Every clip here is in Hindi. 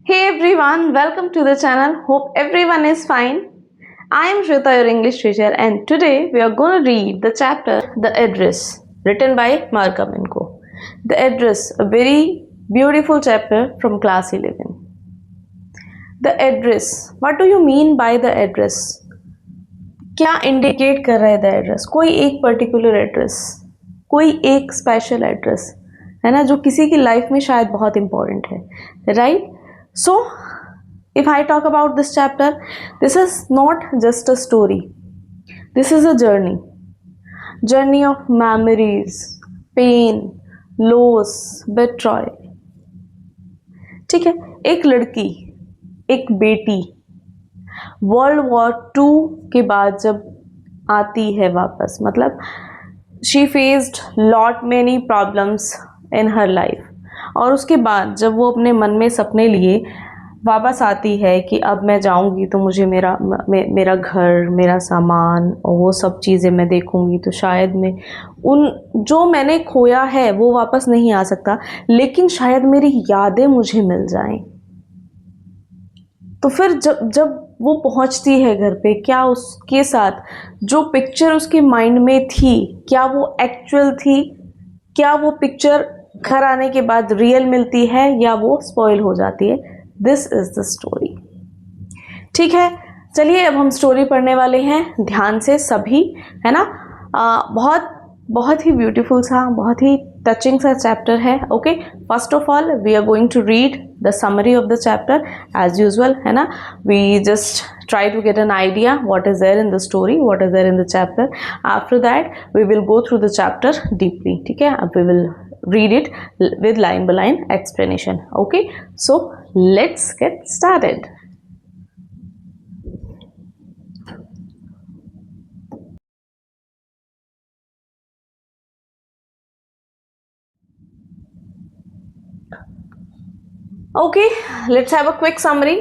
Hey everyone, welcome to the channel. Hope everyone is fine. I am Shweta, your English teacher, and today we are going to read the chapter The Address, written by Markham & Co. The Address, a very beautiful chapter from class 11. The address. What do you mean by the address? क्या इंडिकेट कर रहा है द एड्रेस? कोई एक पर्टिकुलर एड्रेस, कोई एक स्पेशल एड्रेस है ना, जो किसी की लाइफ में शायद बहुत इंपॉर्टेंट है, right? So, if I talk about this chapter, this is not just a story. This is a journey. Journey of memories, pain, loss, betrayal. ठीक है, एक लड़की, एक बेटी वर्ल्ड वॉर 2 के बाद जब आती है वापस, मतलब she faced lot many problems in her life, और उसके बाद जब वो अपने मन में सपने लिए वापस आती है कि अब मैं जाऊंगी तो मुझे मेरा घर, मेरा सामान और वो सब चीज़ें मैं देखूंगी, तो शायद मैं जो मैंने खोया है वो वापस नहीं आ सकता, लेकिन शायद मेरी यादें मुझे मिल जाएं। तो फिर जब वो पहुंचती है घर पे, क्या उसके साथ जो पिक्चर उसके माइंड में थी, क्या वो एक्चुअल थी? क्या वो पिक्चर घर आने के बाद रियल मिलती है या वो स्पॉइल हो जाती है? This is the story. ठीक है, चलिए अब हम स्टोरी पढ़ने वाले हैं, ध्यान से सभी, है ना। बहुत ही ब्यूटीफुल सा, बहुत ही टचिंग सा चैप्टर है। Okay, first of all we are going to read the summary of the chapter as usual, है ना। We just try to get an idea what is there in the story, what is there in the chapter. After that we will go through the chapter deeply. ठीक है, अब we will read it with line by line explanation. Okay, so let's get started. Okay, let's have a quick summary.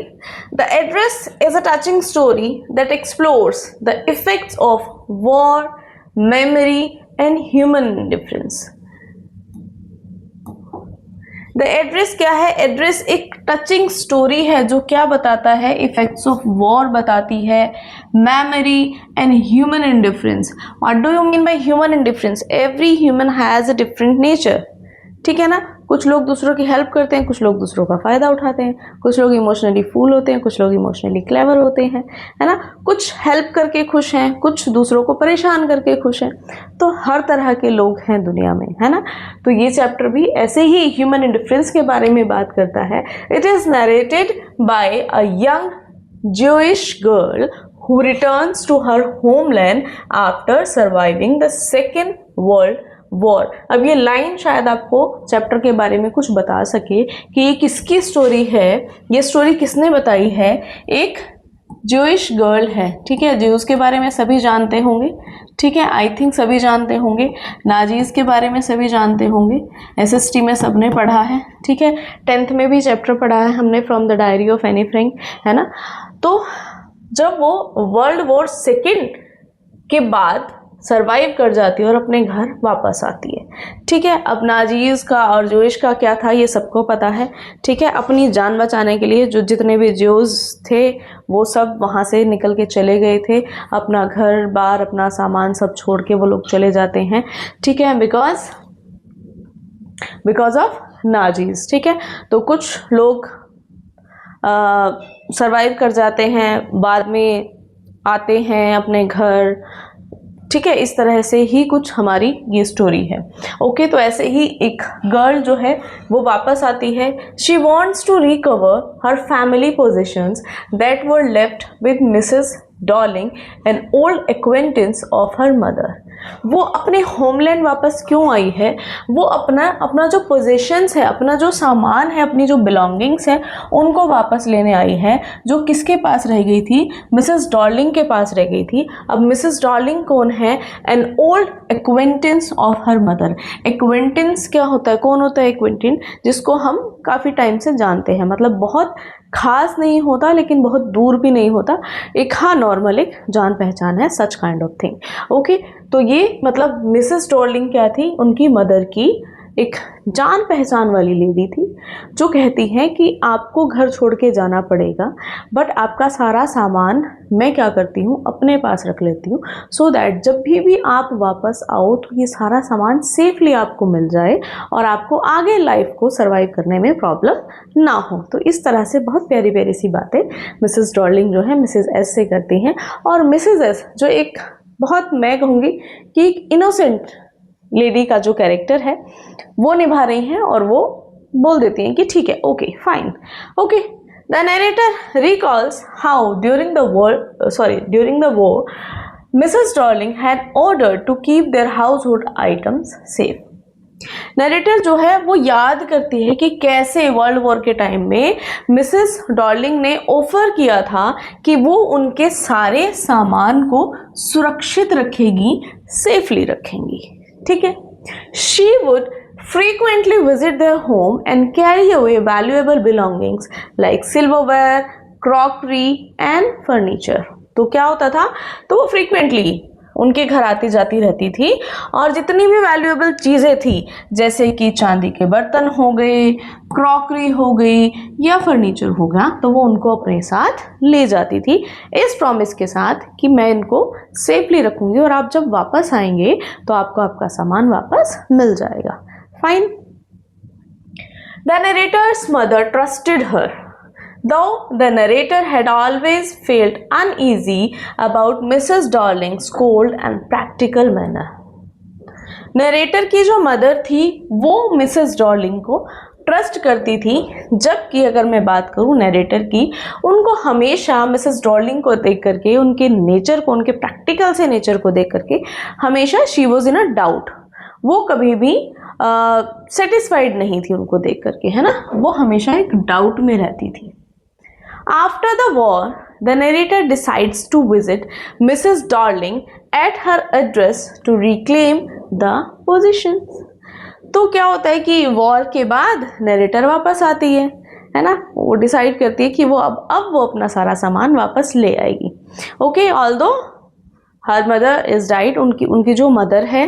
The Address is a touching story that explores the effects of war, memory, and human indifference. The Address क्या है? Address एक टचिंग स्टोरी है जो क्या बताता है? इफेक्ट्स ऑफ वॉर बताती है, memory and human indifference. What do you mean by human indifference? Every human has a different nature. ठीक है ना, कुछ लोग दूसरों की हेल्प करते हैं, कुछ लोग दूसरों का फ़ायदा उठाते हैं, कुछ लोग इमोशनली फूल होते हैं, कुछ लोग इमोशनली क्लेवर होते हैं, है ना। कुछ हेल्प करके खुश हैं, कुछ दूसरों को परेशान करके खुश हैं। तो हर तरह के लोग हैं दुनिया में, है ना। तो ये चैप्टर भी ऐसे ही ह्यूमन इंडिफरेंस के बारे में बात करता है। It is narrated by a young Jewish girl who returns to her homeland after surviving the Second World War. अब ये लाइन शायद आपको चैप्टर के बारे में कुछ बता सके कि ये किसकी स्टोरी है, ये स्टोरी किसने बताई है। एक ज्यूइश गर्ल है, ठीक है। ज्यूज के बारे में सभी जानते होंगे, ठीक है, आई थिंक सभी जानते होंगे। नाजीज के बारे में सभी जानते होंगे, एसएसटी में सबने पढ़ा है, ठीक है। 10th में भी चैप्टर पढ़ा है हमने, from the diary of Anne Frank, है ना। तो जब वो वर्ल्ड वॉर 2 के बाद सरवाइव कर जाती है और अपने घर वापस आती है, ठीक है। अब नाजीज का और ज्यूइश का क्या था ये सबको पता है, ठीक है। अपनी जान बचाने के लिए जो जितने भी ज्यूज थे वो सब वहाँ से निकल के चले गए थे, अपना घर बार, अपना सामान सब छोड़ के वो लोग चले जाते हैं, ठीक है, बिकॉज ऑफ नाजीज, ठीक है। तो कुछ लोग सरवाइव कर जाते हैं, बाद में आते हैं अपने घर, ठीक है। इस तरह से ही कुछ हमारी ये स्टोरी है। ओके, तो ऐसे ही एक गर्ल जो है वो वापस आती है। She wants to recover her family positions that were left with Mrs Darling, an old acquaintance of her mother. वो अपने होमलैंड वापस क्यों आई है? वो अपना जो पोजेशंस है, अपना जो सामान है, अपनी जो बिलोंगिंग्स है, उनको वापस लेने आई है, जो किसके पास रह गई थी? मिसेस डॉर्लिंग के पास रह गई थी। अब मिसेस डॉर्लिंग कौन है? N old acquaintance of her mother. Acquaintance क्या होता है? कौन होता है एक्वेंटेंस? जिसको हम काफ़ी टाइम से जानते हैं, मतलब बहुत खास नहीं होता लेकिन बहुत दूर भी नहीं होता, एक हाँ नॉर्मल एक जान पहचान है, such kind of thing. Okay, तो ये मतलब मिसेस डॉर्लिंग क्या थी? उनकी मदर की एक जान पहचान वाली लेडी थी जो कहती है कि आपको घर छोड़ के जाना पड़ेगा, बट आपका सारा सामान मैं क्या करती हूँ अपने पास रख लेती हूँ, सो दैट जब भी आप वापस आओ तो ये सारा सामान सेफली आपको मिल जाए और आपको आगे लाइफ को सर्वाइव करने में प्रॉब्लम ना हो। तो इस तरह से बहुत प्यारी प्यारी सी बातें मिसेस डॉर्लिंग जो है मिसेस एस से करती हैं, और मिसेस एस जो एक बहुत, मैं कहूँगी कि एक इनोसेंट लेडी का जो कैरेक्टर है वो निभा रही हैं, और वो बोल देती हैं कि ठीक है, okay fine, okay. The narrator recalls how during the war Mrs Darling had ordered to keep their household items safe. Narrator जो है वो याद करती है कि कैसे वर्ल्ड वॉर के टाइम में मिसेस डॉर्लिंग ने ऑफर किया था कि वो उनके सारे सामान को सुरक्षित रखेगी, सेफली रखेंगी, ठीक है। She would frequently visit their home and carry away valuable belongings like silverware, crockery and furniture। तो क्या होता था, तो वो frequently उनके घर आती जाती रहती थी, और जितनी भी वैल्यूएबल चीज़ें थी जैसे कि चांदी के बर्तन हो गए, क्रॉकरी हो गई या फर्नीचर हो गया, तो वो उनको अपने साथ ले जाती थी इस प्रॉमिस के साथ कि मैं इनको सेफली रखूँगी और आप जब वापस आएंगे तो आपको आपका सामान वापस मिल जाएगा। Fine. The narrator's mother trusted her, though the narrator had always felt uneasy about Mrs. Darling's cold and practical manner। Narrator की जो मदर थी वो मिसेस डॉर्लिंग को ट्रस्ट करती थी, जबकि अगर मैं बात करूं नरेटर की, उनको हमेशा मिसेस डॉर्लिंग को देख करके, उनके नेचर को, उनके प्रैक्टिकल से नेचर को देख करके हमेशा she was in a doubt. वो कभी भी सेटिस्फाइड नहीं थी उनको देख करके, है ना, वो हमेशा एक डाउट में रहती थी। After the war, the narrator decides to visit Mrs. Darling at her address to reclaim the positions। तो क्या होता है कि वॉर के बाद नरेटर वापस आती है ना, वो डिसाइड करती है कि वो अब वो अपना सारा सामान वापस ले आएगी। Okay, although her mother is died, उनकी जो मदर है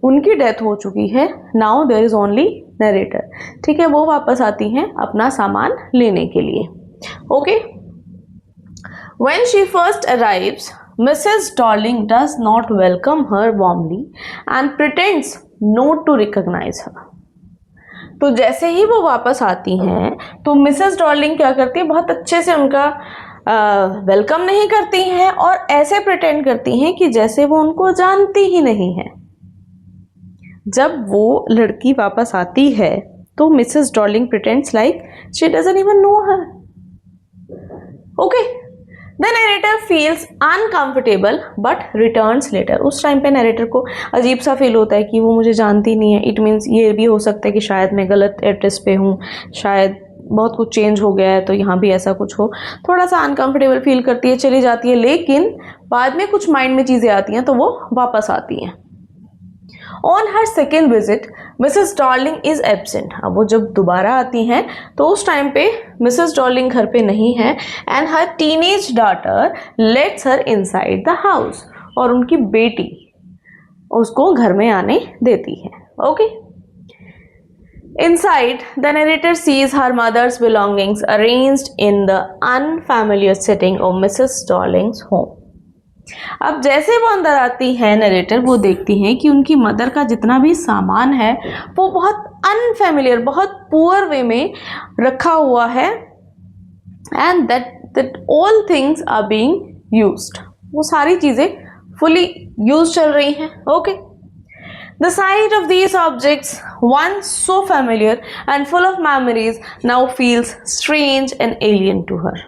उनकी डेथ हो चुकी है, now there is only narrator, ठीक है। वो वापस आती हैं अपना सामान लेने के लिए। Okay, when she first arrives, Mrs. Darling does not welcome her warmly and pretends not to recognize her। तो जैसे ही वो वापस आती हैं तो मिसेस डॉर्लिंग क्या करती है, बहुत अच्छे से उनका वेलकम नहीं करती हैं और ऐसे प्रिटेंड करती हैं कि जैसे वो उनको जानती ही नहीं है। जब वो लड़की वापस आती है तो Mrs Darling pretends like she doesn't even know her. Okay, the narrator feels uncomfortable but returns later. उस टाइम पे नरेटर को अजीब सा फील होता है कि वो मुझे जानती नहीं है। इट मीन्स ये भी हो सकता है कि शायद मैं गलत एड्रेस पे हूँ, शायद बहुत कुछ चेंज हो गया है तो यहाँ भी ऐसा कुछ हो। थोड़ा सा अनकंफर्टेबल फील करती है, चली जाती है, लेकिन बाद में कुछ माइंड में चीज़ें आती हैं तो वो वापस आती हैं। On her second visit Mrs Darling is absent. अब वो जब दोबारा आती हैं तो उस टाइम पे मिसेस डॉर्लिंग घर पे नहीं है, and her teenage daughter let's her inside the house, और उनकी बेटी उसको घर में आने देती है। Okay, inside the narrator sees her mother's belongings arranged in the unfamiliar setting of Mrs. Darling's home। अब जैसे वो अंदर आती है नरेटर, वो देखती हैं कि उनकी मदर का जितना भी सामान है वो बहुत अनफेमिलियर, बहुत पुअर वे में रखा हुआ है, and that all things are being used. वो सारी चीज़ें फुली यूज चल रही हैं। Okay, the sight of these objects, once so familiar and full of memories, now feels strange and alien to her।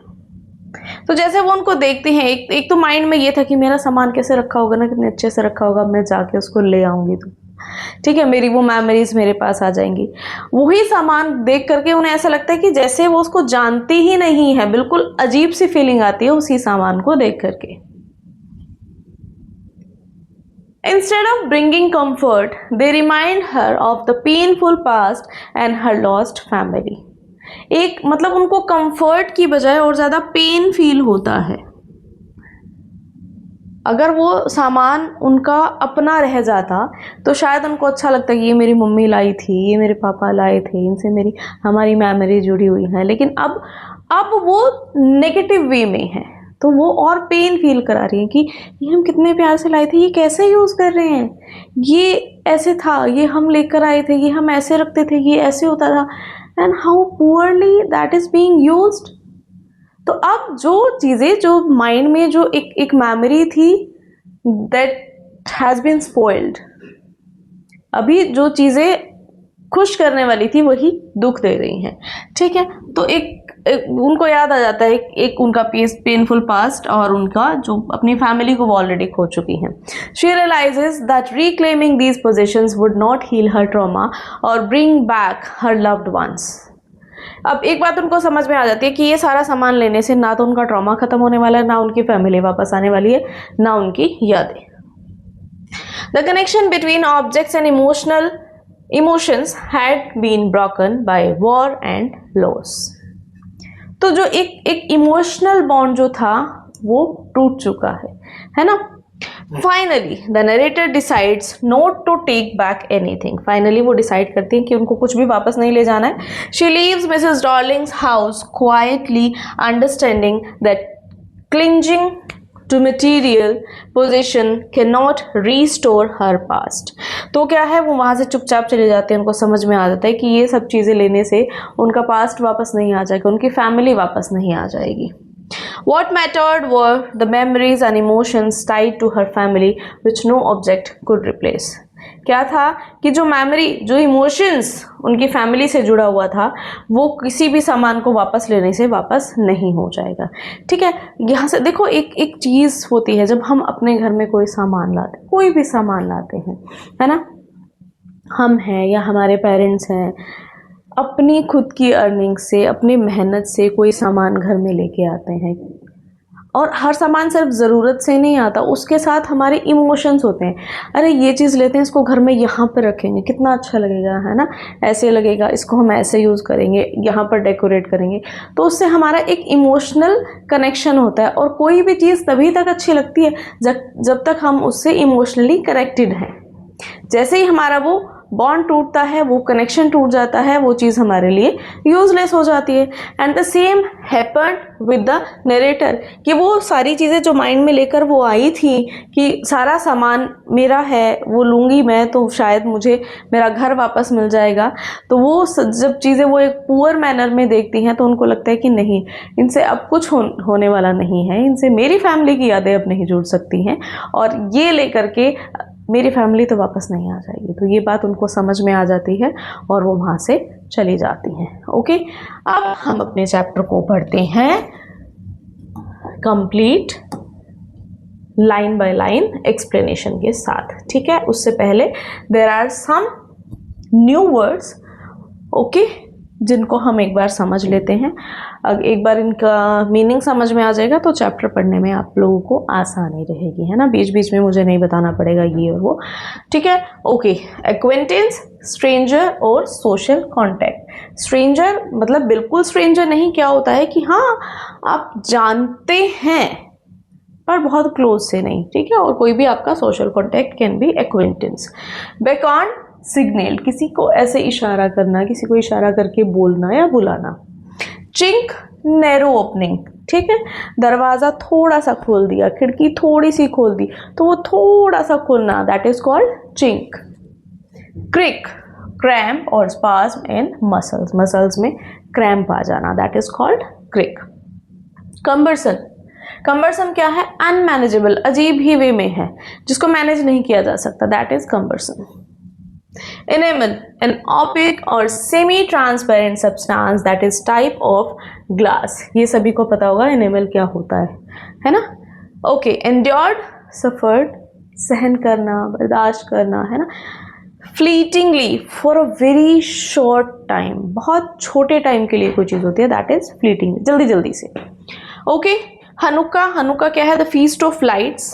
तो जैसे वो उनको देखती हैं, एक तो माइंड में ये था कि मेरा सामान कैसे रखा होगा ना, कितने अच्छे से रखा होगा, मैं जाके उसको ले आऊँगी तो ठीक है, मेरी वो मेमोरीज मेरे पास आ जाएंगी। वही सामान देख करके उन्हें ऐसा लगता है कि जैसे वो उसको जानती ही नहीं है, बिल्कुल अजीब सी फीलिंग आती है उसी सामान को देख करके। Instead of bringing comfort, they remind her of the painful past and her lost family। एक मतलब उनको कंफर्ट की बजाय और ज़्यादा पेन फील होता है। अगर वो सामान उनका अपना रह जाता तो शायद उनको अच्छा लगता कि ये मेरी मम्मी लाई थी, ये मेरे पापा लाए थे, इनसे हमारी मेमोरी जुड़ी हुई है। लेकिन अब वो नेगेटिव वे में है, तो वो और पेन फील करा रही है कि ये हम कितने प्यार से लाए थे, ये कैसे यूज़ कर रहे हैं, ये ऐसे था, ये हम लेकर आए थे, ये हम ऐसे रखते थे, ये ऐसे होता था, and how poorly that is being used. तो अब जो चीज़ें जो माइंड में जो एक मेमोरी थी दैट हैज़ बीन स्पॉइल्ड, अभी जो चीज़ें खुश करने वाली थी वही दुख दे रही हैं। ठीक है, तो एक उनको याद आ जाता है एक उनका पेनफुल पास्ट और उनका जो अपनी फैमिली को वो ऑलरेडी खो चुकी हैं। She realises that reclaiming these possessions would not heal her trauma और bring back her loved ones. अब एक बात उनको समझ में आ जाती है कि ये सारा सामान लेने से ना तो उनका ट्रॉमा खत्म होने वाला है, ना उनकी फैमिली वापस आने वाली है, ना उनकी यादें। The connection between objects and emotions had been broken by war and loss. तो जो एक इमोशनल बॉन्ड जो था वो टूट चुका है ना। Finally the narrator decides not to take back anything. Finally वो डिसाइड करती है कि उनको कुछ भी वापस नहीं ले जाना है। She leaves Mrs Darling's house quietly, understanding that clinging to material position can not restore her past. तो क्या है, वो वहाँ से चुपचाप चले जाते हैं। उनको समझ में आ जाता है कि ये सब चीज़ें लेने से उनका पास्ट वापस नहीं आ जाएगा, उनकी फैमिली वापस नहीं आ जाएगी। What mattered were the memories and emotions tied to her family, which no object could replace. क्या था कि जो मेमोरी, जो इमोशंस उनकी फैमिली से जुड़ा हुआ था, वो किसी भी सामान को वापस लेने से वापस नहीं हो जाएगा। ठीक है, यहाँ से देखो एक चीज़ होती है, जब हम अपने घर में कोई सामान लाते, कोई भी सामान लाते हैं, है ना, हम हैं या हमारे पेरेंट्स हैं, अपनी खुद की अर्निंग से, अपनी मेहनत से कोई सामान घर में लेके आते हैं। और हर सामान सिर्फ ज़रूरत से नहीं आता, उसके साथ हमारे इमोशंस होते हैं। अरे ये चीज़ लेते हैं, इसको घर में यहाँ पर रखेंगे, कितना अच्छा लगेगा, है ना, ऐसे लगेगा, इसको हम ऐसे यूज़ करेंगे, यहाँ पर डेकोरेट करेंगे। तो उससे हमारा एक इमोशनल कनेक्शन होता है। और कोई भी चीज़ तभी तक अच्छी लगती है जब तक हम उससे इमोशनली कनेक्टेड हैं। जैसे ही हमारा वो बॉन्ड टूटता है, वो कनेक्शन टूट जाता है, वो चीज़ हमारे लिए यूजलेस हो जाती है। And the same happened with the narrator, कि वो सारी चीज़ें जो माइंड में लेकर वो आई थी कि सारा सामान मेरा है, वो लूँगी मैं तो शायद मुझे मेरा घर वापस मिल जाएगा। तो वो जब चीज़ें वो एक पुअर मैनर में देखती हैं तो उनको लगता है कि नहीं, इनसे अब कुछ होने वाला नहीं है, इनसे मेरी फैमिली की यादें अब नहीं जुड़ सकती हैं, और ये लेकर के मेरी फैमिली तो वापस नहीं आ जाएगी। तो ये बात उनको समझ में आ जाती है और वो वहाँ से चली जाती हैं। ओके, अब हम अपने चैप्टर को पढ़ते हैं complete line by line explanation के साथ। ठीक है, उससे पहले there are some new words, okay, जिनको हम एक बार समझ लेते हैं। अब एक बार इनका मीनिंग समझ में आ जाएगा तो चैप्टर पढ़ने में आप लोगों को आसानी रहेगी, है ना, बीच बीच में मुझे नहीं बताना पड़ेगा ये और वो। ठीक है, ओके। एक्वेंटेंस, स्ट्रेंजर और सोशल कॉन्टैक्ट। स्ट्रेंजर मतलब बिल्कुल स्ट्रेंजर नहीं, क्या होता है कि हाँ आप जानते हैं पर बहुत क्लोज से नहीं। ठीक है, और कोई भी आपका social contact can be acquaintance. Bacon, signal, किसी को ऐसे इशारा करना, किसी को इशारा करके बोलना या बुलाना। Chink, narrow opening. ठीक है, दरवाज़ा थोड़ा सा खोल दिया, खिड़की थोड़ी सी खोल दी तो वो थोड़ा सा खोलना, that is called chink. Crick, cramp और स्पाज्म इन मसल्स, मसल्स में क्रैम्प आ जाना, that is called crick. Cumbersome, cumbersome क्या है, अनमैनेजेबल, अजीब ही वे में है, जिसको मैनेज नहीं किया जा सकता, that is cumbersome. Enamel, an opaque or semi-transparent substance that is type of glass. ये सभी को पता होगा enamel क्या होता है ना। Okay, endured, suffered, सहन करना, बर्दाश्त करना, है ना। Fleetingly, for a very short time, बहुत छोटे टाइम के लिए कोई चीज़ होती है, that is fleeting, जल्दी जल्दी से। Okay, हनुक्का, हनुक्का क्या है, the feast of lights,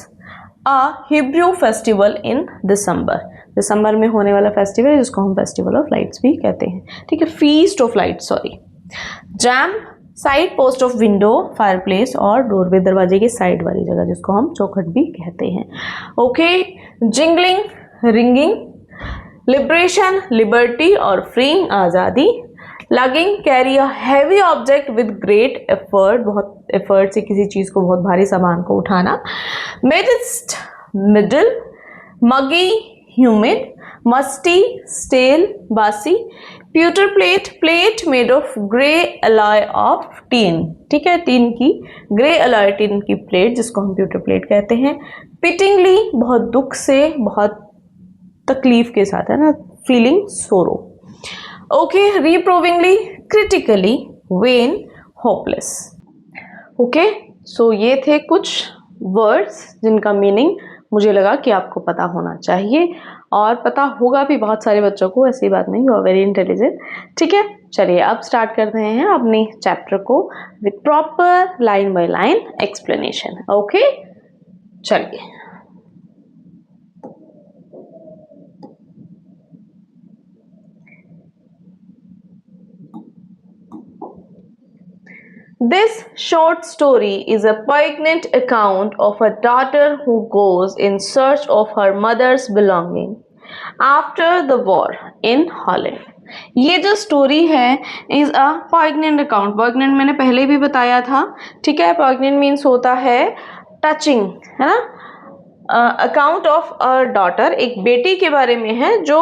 a Hebrew festival in December, दिसंबर में होने वाला फेस्टिवल है जिसको हम फेस्टिवल ऑफ लाइट्स भी कहते हैं। ठीक है, feast of lights, sorry. Jam, side post of window, fireplace और डोरवे, दरवाजे की साइड वाली जगह जिसको हम चौखट भी कहते हैं। Okay, jingling, ringing, liberation, liberty और फ्रीइंग, आज़ादी। Logging, carry a heavy object with great effort, बहुत एफर्ट से किसी चीज़ को, बहुत भारी सामान को उठाना। मिडिस्ट, मिडल। मगी, ह्यूमिड। मस्टी, स्टेल, बासी। Pewter plate, plate made of grey alloy of tin, ठीक है, टीन की, ग्रे अलॉय टीन की प्लेट जिसको हम प्यूटर प्लेट कहते हैं। पिटिंगली, बहुत दुख से, बहुत तकलीफ के साथ, है ना, feeling sorrow. Okay, reprovingly, critically, vain, hopeless. Okay, so ये थे कुछ वर्ड्स जिनका मीनिंग मुझे लगा कि आपको पता होना चाहिए, और पता होगा भी बहुत सारे बच्चों को, ऐसी बात नहीं, यू आर वेरी इंटेलिजेंट। ठीक है, चलिए अब स्टार्ट करते हैं अपने चैप्टर को with proper line by line explanation. Okay, चलिए। This short story is a poignant account of a daughter who goes in search of her mother's belonging after the war in Holland. ये जो स्टोरी है is a poignant account. Poignant मैंने पहले भी बताया था, ठीक है। पॉइग्नेंट मीन्स होता है टचिंग, है ना। अकाउंट ऑफ अ डॉटर, एक बेटी के बारे में है जो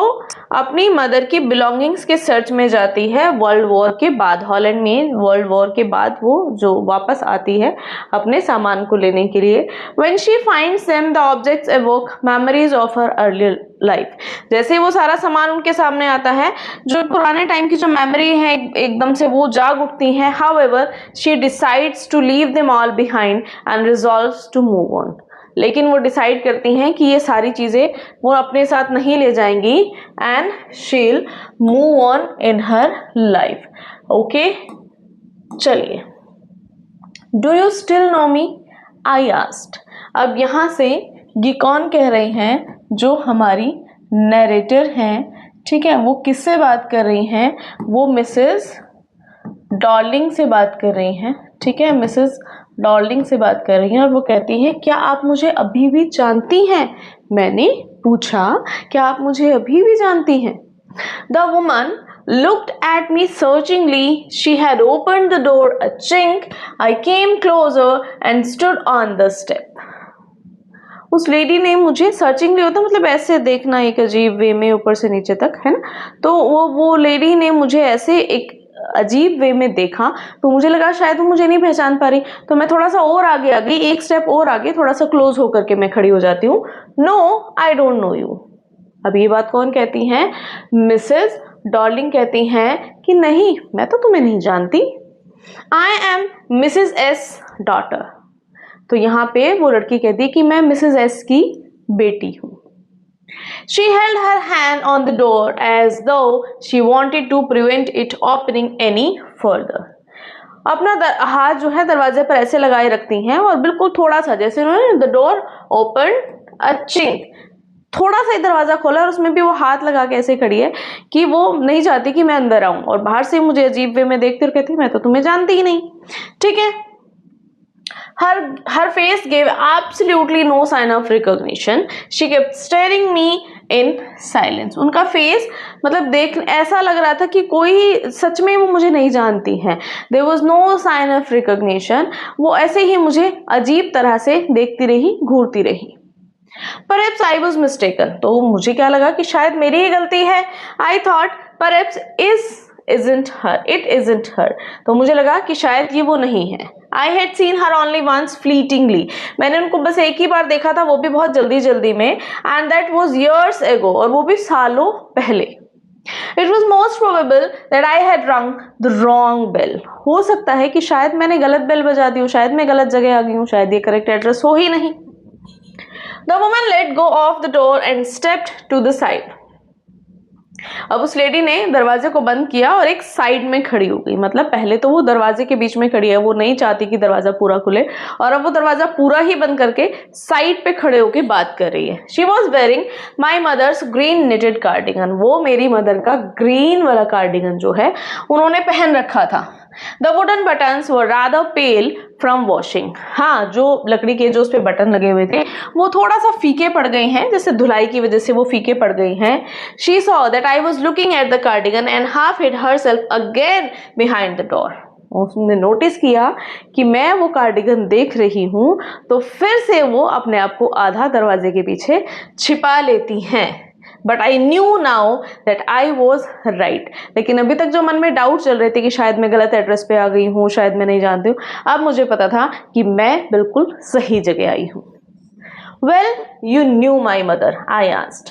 अपनी मदर की बिलोंगिंग्स के सर्च में जाती है वर्ल्ड वॉर के बाद। हॉलैंड में वर्ल्ड वॉर के बाद वो जो वापस आती है अपने सामान को लेने के लिए। When she finds them the objects evoke memories of her earlier life. जैसे वो सारा सामान उनके सामने आता है, जो पुराने टाइम की जो मेमोरी है एकदम से वो जाग उठती हैं। However she decides to leave them all behind and resolves to move on. लेकिन वो डिसाइड करती हैं कि ये सारी चीज़ें वो अपने साथ नहीं ले जाएंगी and she'll move on in her life. Okay, चलिए। Do you still know me, I asked. अब यहाँ से ये कौन कह रही हैं, जो हमारी नरेटर हैं, ठीक है। वो किससे बात कर रही हैं, वो मिसेस डॉर्लिंग से बात कर रही हैं, ठीक है। मिसेस डॉर्लिंग से बात कर रही हैं और वो कहती हैं, क्या आप मुझे अभी भी जानती हैं? मैंने पूछा, क्या आप मुझे अभी भी जानती हैं? The woman looked at me searchingly. She had opened the door a chink. I came closer and stood on the step. उस लेडी ने मुझे सर्चिंगली होता मतलब ऐसे देखना, एक अजीब वे में ऊपर से नीचे तक, है ना। तो वो लेडी ने मुझे ऐसे एक अजीब वे में देखा, तो मुझे लगा शायद वो मुझे नहीं पहचान पा रही, तो मैं थोड़ा सा और आगे आ गई, एक स्टेप और आगे, थोड़ा सा क्लोज होकर के मैं खड़ी हो जाती हूँ। No, I don't know you. अब ये बात कौन कहती हैं? मिसेस डॉर्लिंग कहती हैं कि नहीं, मैं तो तुम्हें नहीं जानती। I am Mrs S daughter. तो यहाँ पे वो लड़की कहती है कि मैं मिसेस एस की बेटी हूँ। She held her hand on the door as though she wanted to prevent it opening any further. अपना हाथ जो है दरवाजे पर ऐसे लगाए रखती हैं और बिल्कुल थोड़ा सा, जैसे उन्होंने the door open a chink, थोड़ा सा ही दरवाजा खोला और उसमें भी वो हाथ लगा के ऐसे खड़ी है कि वो नहीं चाहती कि मैं अंदर आऊं, और बाहर से मुझे अजीब वे में देखती और कहती मैं तो तुम्हें जानती ही नहीं, ठीक है। Her face gave absolutely no sign of recognition. She kept staring me in silence. उनका फेस मतलब देख ऐसा लग रहा था कि कोई सच में वो मुझे नहीं जानती है। There was no sign of recognition. वो ऐसे ही मुझे अजीब तरह से देखती रही, घूरती रही। Perhaps I was mistaken. तो मुझे क्या लगा कि शायद मेरी ही गलती है। I thought perhaps isn't her. It isn't her. तो मुझे लगा कि शायद ये वो नहीं है। I had seen her only once fleetingly. मैंने उनको बस एक ही बार देखा था, वो भी बहुत जल्दी जल्दी में, and that was years ago. और वो भी सालों पहले। It was most probable that I had rung the wrong bell. हो सकता है कि शायद मैंने गलत बेल बजा दी हो, शायद मैं गलत जगह आ गई हूँ, शायद ये करेक्ट एड्रेस हो ही नहीं। The woman let go of the door and stepped to the side. अब उस लेडी ने दरवाजे को बंद किया और एक साइड में खड़ी हो गई। मतलब पहले तो वो दरवाजे के बीच में खड़ी है, वो नहीं चाहती कि दरवाजा पूरा खुले, और अब वो दरवाजा पूरा ही बंद करके साइड पे खड़े होके बात कर रही है। She was wearing my mother's green knitted cardigan. वो मेरी मदर का ग्रीन वाला कार्डिगन जो है उन्होंने पहन रखा था। The wooden buttons were rather pale from washing. हाँ, जो लकड़ी के जो उस पे बटन लगे हुए थे वो थोड़ा सा फीके पड़ गए हैं, जैसे धुलाई की वजह से वो फीके पड़ गए हैं. She saw that I was looking at the cardigan and half hid herself again behind the door. उसने नोटिस किया कि मैं वो कार्डिगन देख रही हूँ, तो फिर से वो अपने आप को आधा दरवाजे के पीछे छिपा लेती हैं. But I knew now that I was right. लेकिन अभी तक जो मन में डाउट चल रहे थे कि शायद मैं गलत एड्रेस पे आ गई हूँ, शायद मैं नहीं जानती हूँ, अब मुझे पता था कि मैं बिल्कुल सही जगह आई हूँ. Well you knew my mother, I asked.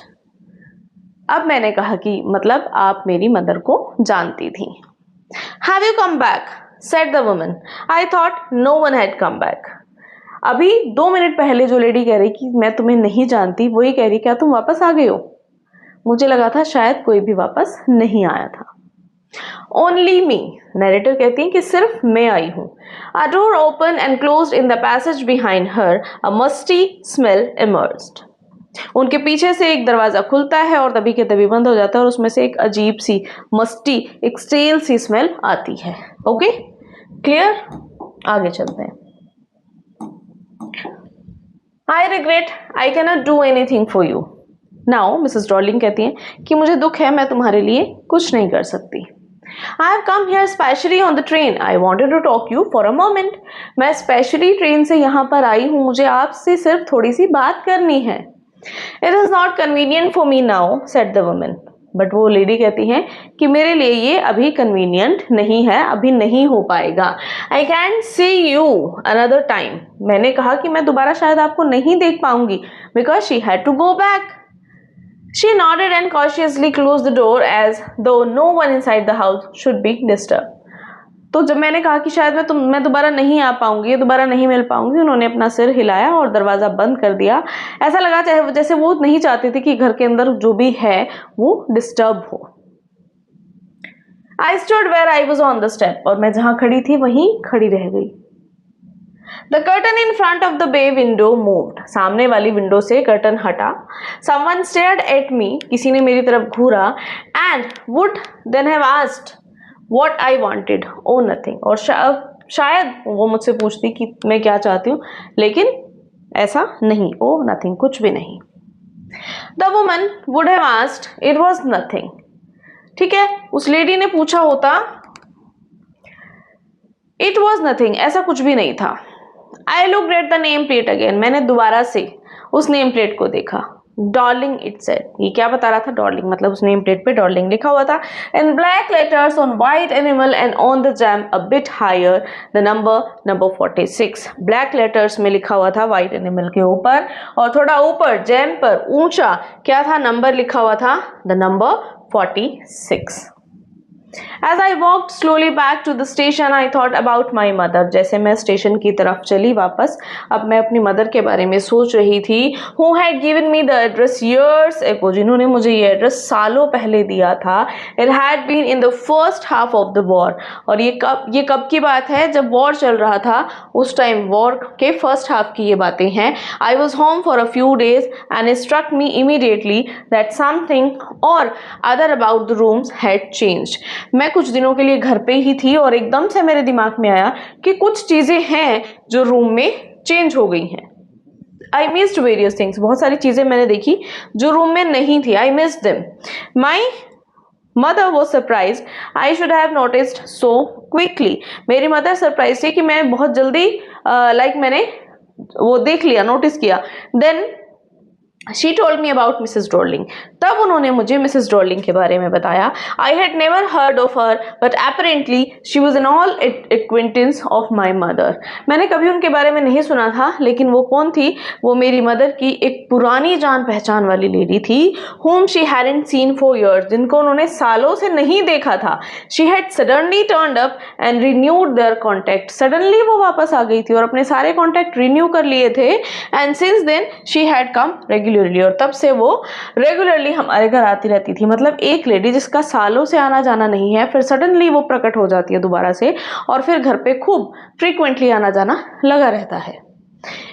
अब मैंने कहा कि मतलब आप मेरी मदर को जानती थी. Have you come back, said the woman. I thought no one had come back. अभी 2 मिनट पहले जो लेडी कह रही कि मैं तुम्हें नहीं जानती, वही कह रही क्या तुम वापस आ गए हो. मुझे लगा था शायद कोई भी वापस नहीं आया था. ओनली मी, नरेटर कहती हैं कि सिर्फ मैं आई हूं. अ door open and closed in the passage behind her. A musty smell emerged. उनके पीछे से एक दरवाजा खुलता है और तभी के तभी बंद हो जाता है और उसमें से एक अजीब सी मस्टी, एक स्टेल सी स्मेल आती है. Okay, clear? आगे चलते हैं. I regret I can not do anything for you now. Mrs Darling कहती हैं कि मुझे दुख है, मैं तुम्हारे लिए कुछ नहीं कर सकती. I have come here specially on the train. I wanted to talk you for a moment. मैं स्पेशली ट्रेन से यहाँ पर आई हूँ, मुझे आपसे सिर्फ थोड़ी सी बात करनी है. It is not convenient for me now, said the woman. But वो लेडी कहती हैं कि मेरे लिए ये अभी कन्वीनियंट नहीं है, अभी नहीं हो पाएगा. I can see you another time. मैंने कहा कि मैं दोबारा शायद आपको नहीं देख पाऊंगी, because she had to go back. She nodded and cautiously closed the door as though no one inside the house should be disturbed. तो जब मैंने कहा कि शायद मैं दोबारा नहीं आ पाऊंगी, दोबारा नहीं मिल पाऊंगी, उन्होंने अपना सिर हिलाया और दरवाजा बंद कर दिया. ऐसा लगा जैसे वो नहीं चाहती थी कि घर के अंदर जो भी है वो डिस्टर्ब हो. I stood where I was on the step. और मैं जहां खड़ी थी वहीं खड़ी रह गई. The curtain in front of the bay window moved. सामने वाली विंडो से कर्टन हटा. Someone stared at me. किसी ने मेरी तरफ घूरा. And would then have asked what I wanted. Oh, nothing. और शायद वो मुझसे पूछती कि मैं क्या चाहती हूँ, लेकिन ऐसा नहीं. Oh, nothing. कुछ भी नहीं. The woman would have asked. It was nothing. ठीक है, उस लेडी ने पूछा होता. It was nothing. ऐसा कुछ भी नहीं था. I looked at the name plate again. मैंने दोबारा से उस नेम प्लेट को देखा. Darling it said. ये क्या बता रहा था? Darling मतलब उस नेम प्लेट पे Darling लिखा हुआ था. In black letters on white enamel and on the jam a bit higher the number 46. Black letters में लिखा हुआ था white enamel के ऊपर, और थोड़ा ऊपर जैम पर ऊंचा क्या था? नंबर लिखा हुआ था, the number 46. As I walked slowly back to the station, I thought about my mother. जैसे मैं स्टेशन की तरफ चली वापस, अब मैं अपनी मदर के बारे में सोच रही थी. Who had given me the address years ago? जिन्होंने मुझे ये एड्रेस सालों पहले दिया था. It had been in the first half of the war. और ये कब की बात है? जब वॉर चल रहा था, उस टाइम वॉर के फर्स्ट हाफ की ये बातें हैं. I was home for a few days and it struck me immediately that something or other about the rooms had changed. मैं कुछ दिनों के लिए घर पे ही थी और एकदम से मेरे दिमाग में आया कि कुछ चीजें हैं जो रूम में चेंज हो गई हैं. I missed various things. बहुत सारी चीजें मैंने देखी जो रूम में नहीं थी. I missed them. My mother was surprise. I should have noticed so quickly. मेरी मदर सरप्राइज थी कि मैं बहुत जल्दी मैंने वो देख लिया, नोटिस किया. Then She told me about Mrs. Dorling. तब उन्होंने मुझे मिसेस डॉर्लिंग के बारे में बताया. I had never heard of her, but apparently she was an all acquaintance of my mother. मैंने कभी उनके बारे में नहीं सुना था, लेकिन वो कौन थी? वो मेरी मदर की एक पुरानी जान पहचान वाली लेडी थी. Whom she hadn't seen for years. जिनको उन्होंने सालों से नहीं देखा था. She had suddenly turned up and renewed their contact. Suddenly वो वापस आ गई थी और अपने सारे कॉन्टैक्ट रिन्यू कर लिए थे. And since then she had come regularly. और तब से वो रेगुलरली हमारे घर आती रहती थी. मतलब एक लेडी जिसका सालों से आना जाना नहीं है, फिर सडनली वो प्रकट हो जाती है दोबारा से, और फिर घर पे खूब फ्रीक्वेंटली आना जाना लगा रहता है.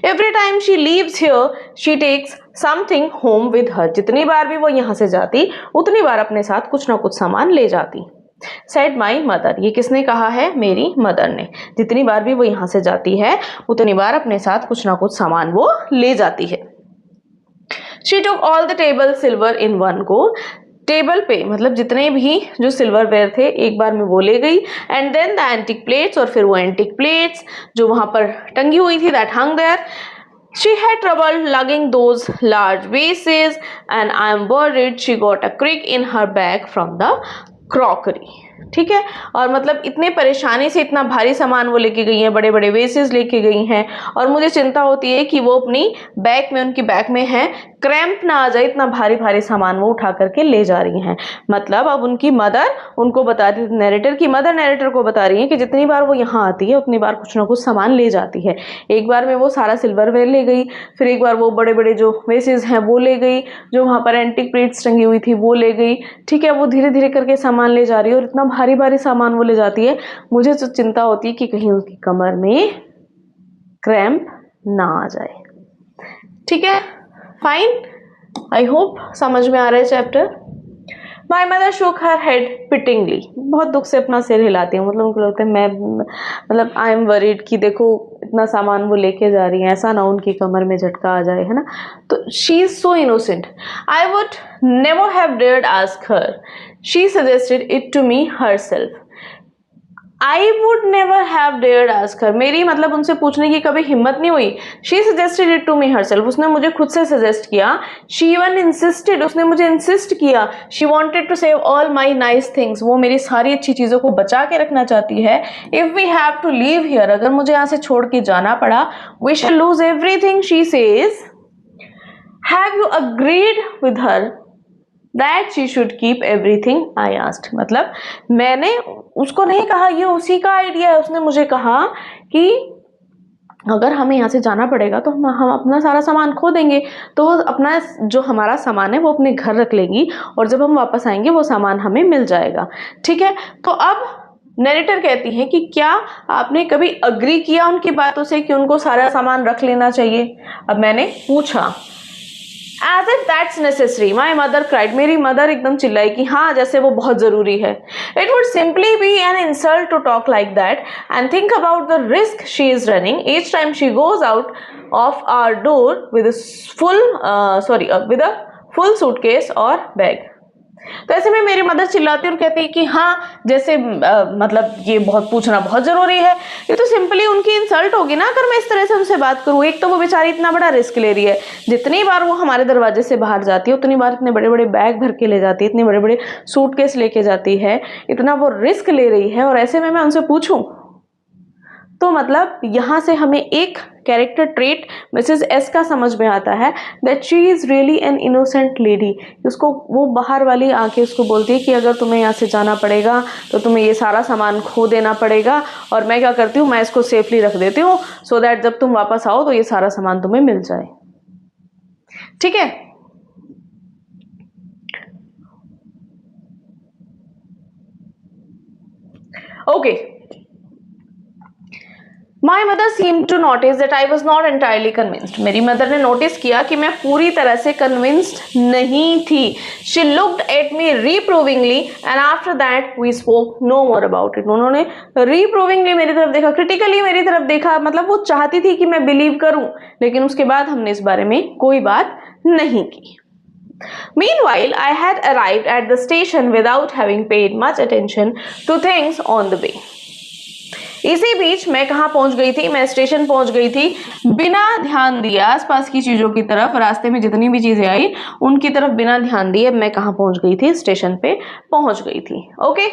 Every time she leaves here she takes something home with her. जितनी बार भी वो यहाँ से जाती, उतनी बार अपने साथ कुछ ना कुछ सामान ले जाती. सेड माई मदर, ये किसने कहा है? मेरी मदर ने। जितनी बार भी वो यहाँ से जाती है उतनी बार अपने साथ कुछ ना कुछ सामान वो ले जाती है। She took all the table silver in one go, table पे मतलब जितने भी जो सिल्वरवेयर थे एक बार में वो ले गई। And then the antique plates, और फिर वो एंटिक प्लेट्स जो वहां पर टंगी हुई थी, that hung there. She had trouble lugging those large vases and I am worried she got a crick in her bag from the crockery। ठीक है, और मतलब इतने परेशानी से इतना भारी सामान वो लेके गई हैं, बड़े बड़े वेसेस लेके गई हैं, और मुझे चिंता होती है कि वो अपनी बैग में, उनकी बैग में है, क्रैम्प ना आ जाए, इतना भारी भारी सामान वो उठा करके ले जा रही हैं। मतलब अब उनकी मदर उनको बता रही, नरेटर की मदर नरेटर को बता रही है कि जितनी बार वो यहाँ आती है उतनी बार कुछ ना कुछ सामान ले जाती है। एक बार में वो सारा सिल्वरवेयर ले गई, फिर एक बार वो बड़े बड़े जो वेसेस हैं वो ले गई, जो वहाँ पर एंटिक प्लेट्स टंगी हुई थी वो ले गई। ठीक है, वो धीरे धीरे करके सामान ले जा रही है और इतना भारी भारी सामान वो ले जाती है, मुझे तो चिंता होती है कि कहीं उसकी कमर में क्रैम्प ना आ जाए। ठीक है, फाइन, आई होप समझ में आ रहा है चैप्टर। माई मदर शोक हर हेड पिटिंगली, बहुत दुख से अपना सिर हिलाती है, मतलब उनको लगता है मैं, मतलब आई एम वरीड कि देखो इतना सामान वो लेके जा रही है, ऐसा ना उनकी कमर में झटका आ जाए, है ना। तो she is so innocent, I would never have dared ask her, she suggested it to me herself. I would never have dared ask her, मेरी मतलब उनसे पूछने की कभी हिम्मत नहीं हुई। She suggested it to me herself, उसने मुझे खुद से सजेस्ट किया। शी इवन इंसिस्टेड, उसने मुझे इंसिस्ट किया। She wanted to save all my nice things, वो मेरी सारी अच्छी चीज़ों को बचा के रखना चाहती है। If we have to leave here, अगर मुझे यहाँ से छोड़ के जाना पड़ा, we shall lose everything, she says. Have you agreed with her that she should keep everything I asked, मतलब मैंने उसको नहीं कहा, ये उसी का आइडिया है। उसने मुझे कहा कि अगर हमें यहाँ से जाना पड़ेगा तो हम अपना सारा सामान खो देंगे, तो वो अपना जो हमारा सामान है वो अपने घर रख लेंगी और जब हम वापस आएंगे वो सामान हमें मिल जाएगा। ठीक है, तो अब नरेटर कहती है कि क्या आपने कभी अग्री किया उनकी बातों से कि उनको सारा सामान रख लेना चाहिए? अब मैंने पूछा, As if that's necessary, my mother cried, मेरी मदर एकदम चिल्लाई कि हाँ जैसे वो बहुत ज़रूरी है। It would simply be an insult to talk like that and think about the risk she is running each time she goes out of our door with a full suitcase or bag। तो ऐसे में मेरी मदर चिल्लाती और कहती है कि हाँ जैसे मतलब ये बहुत पूछना बहुत ज़रूरी है। ये तो सिंपली उनकी इंसल्ट होगी ना अगर मैं इस तरह से उनसे बात करूँ। एक तो वो बेचारी इतना बड़ा रिस्क ले रही है, जितनी बार वो हमारे दरवाजे से बाहर जाती है उतनी बार इतने बड़े बड़े बैग भर के ले जाती है, इतने बड़े बड़े सूटकेस लेके जाती है, इतना वो रिस्क ले रही है, और ऐसे में मैं उनसे पूछूँ। तो मतलब यहाँ से हमें एक कैरेक्टर ट्रेट मिसेस एस का समझ में आता है, that she is really an innocent lady. उसको वो बाहर वाली आके उसको बोलती है कि अगर तुम्हें यहाँ से जाना पड़ेगा तो तुम्हें ये सारा सामान खो देना पड़ेगा, और मैं क्या करती हूँ, मैं इसको सेफली रख देती हूँ सो दैट जब तुम वापस आओ तो ये सारा सामान तुम्हें मिल जाए। ठीक है, okay. My mother seem to notice that I was not entirely convinced. मेरी मदर ने नोटिस किया कि मैं पूरी तरह से कन्विंस्ड नहीं थी। She looked at me reprovingly and after that we spoke no more about it. उन्होंने रीप्रूविंगली मेरी तरफ देखा, क्रिटिकली मेरी तरफ देखा, मतलब वो चाहती थी कि मैं बिलीव करूं, लेकिन उसके बाद हमने इस बारे में कोई बात नहीं की। Meanwhile, I had arrived at the station without having paid much attention to things on the way. इसी बीच मैं कहाँ पहुंच गई थी, मैं स्टेशन पहुंच गई थी बिना ध्यान दिए आसपास की चीजों की तरफ। रास्ते में जितनी भी चीजें आई उनकी तरफ बिना ध्यान दिए मैं कहाँ पहुंच गई थी, स्टेशन पे पहुंच गई थी। ओके,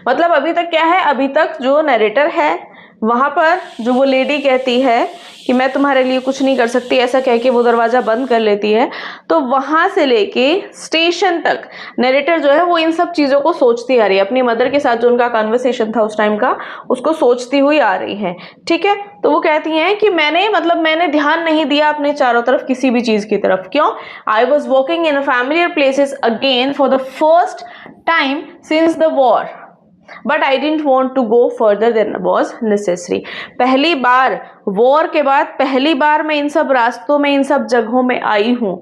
मतलब अभी तक क्या है, अभी तक जो नरेटर है वहां पर जो वो लेडी कहती है कि मैं तुम्हारे लिए कुछ नहीं कर सकती, ऐसा कह के वो दरवाजा बंद कर लेती है, तो वहां से लेके स्टेशन तक नरेटर जो है वो इन सब चीजों को सोचती आ रही है, अपनी मदर के साथ जो उनका कन्वर्सेशन था उस टाइम का उसको सोचती हुई आ रही है। ठीक है, तो वो कहती हैं कि मैंने ध्यान नहीं दिया अपने चारों तरफ किसी भी चीज की तरफ। क्यों? I was walking in familiar places again for the first time since the war, but I didn't want to go further than was necessary. पहली बार वॉर के बाद पहली बार मैं इन सब रास्तों में, इन सब जगहों में आई हूँ,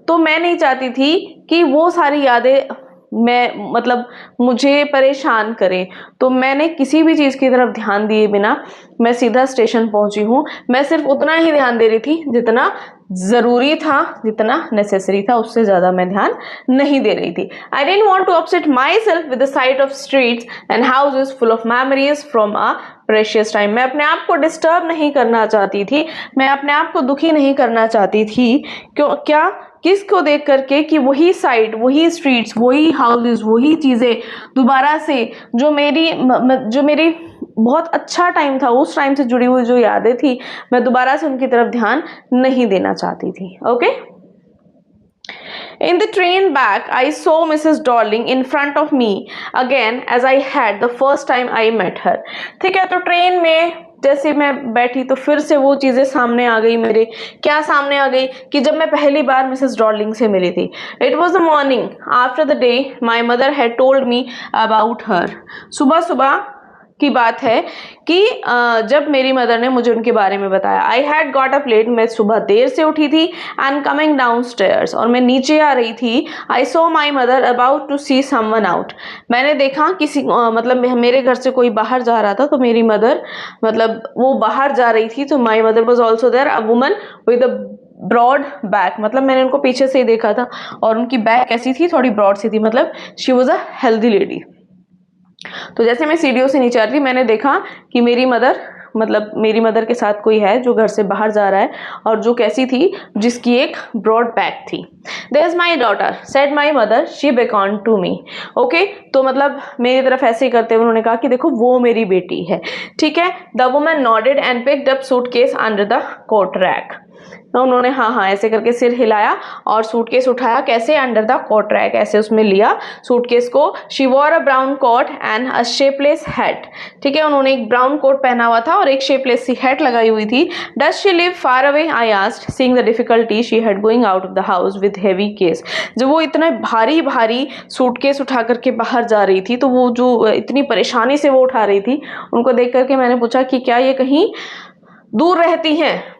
तो मैं नहीं चाहती थी कि वो सारी यादें मैं मतलब मुझे परेशान करे। तो मैंने किसी भी चीज़ की तरफ ध्यान दिए बिना मैं सीधा स्टेशन पहुंची हूँ। मैं सिर्फ उतना ही ध्यान दे रही थी जितना ज़रूरी था, जितना नेसेसरी था, उससे ज़्यादा मैं ध्यान नहीं दे रही थी। I dent want to upset myself with the sight of streets and houses full of memories from a precious time. मैं अपने आप को डिस्टर्ब नहीं करना चाहती थी, मैं अपने आप को दुखी नहीं करना चाहती थी। क्यों? क्या? किसको देख करके कि वही साइट, वही स्ट्रीट्स, वही हाउसेस, वही चीज़ें दोबारा से जो मेरी बहुत अच्छा टाइम था, उस टाइम से जुड़ी हुई जो यादें थी, मैं दोबारा से उनकी तरफ ध्यान नहीं देना चाहती थी। Okay. In the train back, I saw Mrs. Darling in front of me again as I had the first time I met her. ठीक है, तो ट्रेन में जैसे मैं बैठी तो फिर से वो चीज़ें सामने आ गई मेरे। क्या सामने आ गई? कि जब मैं पहली बार मिसेस डॉर्लिंग से मिली थी। It was the morning after the day my mother had told me about her. सुबह सुबह की बात है कि जब मेरी मदर ने मुझे उनके बारे में बताया। I had got up late, मैं सुबह देर से उठी थी। एंड कमिंग डाउन स्टेयर्स, और मैं नीचे आ रही थी। I saw my mother about to see someone out. मैंने देखा किसी मतलब मेरे घर से कोई बाहर जा रहा था, तो मेरी मदर मतलब वो बाहर जा रही थी। तो my mother was also there, a woman with a broad back. मतलब मैंने उनको पीछे से ही देखा था और उनकी बैक ऐसी थी, थोड़ी ब्रॉड सी थी, मतलब she was a healthy lady. तो जैसे मैं सीढ़ियों से नीचे आ रही थी, मैंने देखा कि मेरी मदर के साथ कोई है जो घर से बाहर जा रहा है, और जो कैसी थी, जिसकी एक ब्रॉड बैक थी। There is my daughter, said my mother, she beckon to me. Okay, तो मतलब मेरी तरफ ऐसे ही करते हुए उन्होंने कहा कि देखो वो मेरी बेटी है। ठीक है। The woman nodded and picked up suitcase under the coat rack. तो उन्होंने हाँ ऐसे करके सिर हिलाया और सूटकेस उठाया। कैसे? अंडर द कोट रैक, ऐसे उसमें लिया सूटकेस को। She wore a brown coat and a shapeless hat. ठीक है, उन्होंने एक ब्राउन कोट पहना हुआ था और एक शेपलेस सी हैट लगाई हुई थी। Does she live far away? I asked, seeing the difficulty she had going out of the house with heavy case. जब वो इतने भारी भारी सूटकेस उठा करके बाहर जा रही थी, तो वो जो इतनी परेशानी से वो उठा रही थी, उनको देख करके मैंने पूछा कि क्या ये कहीं दूर रहती हैं?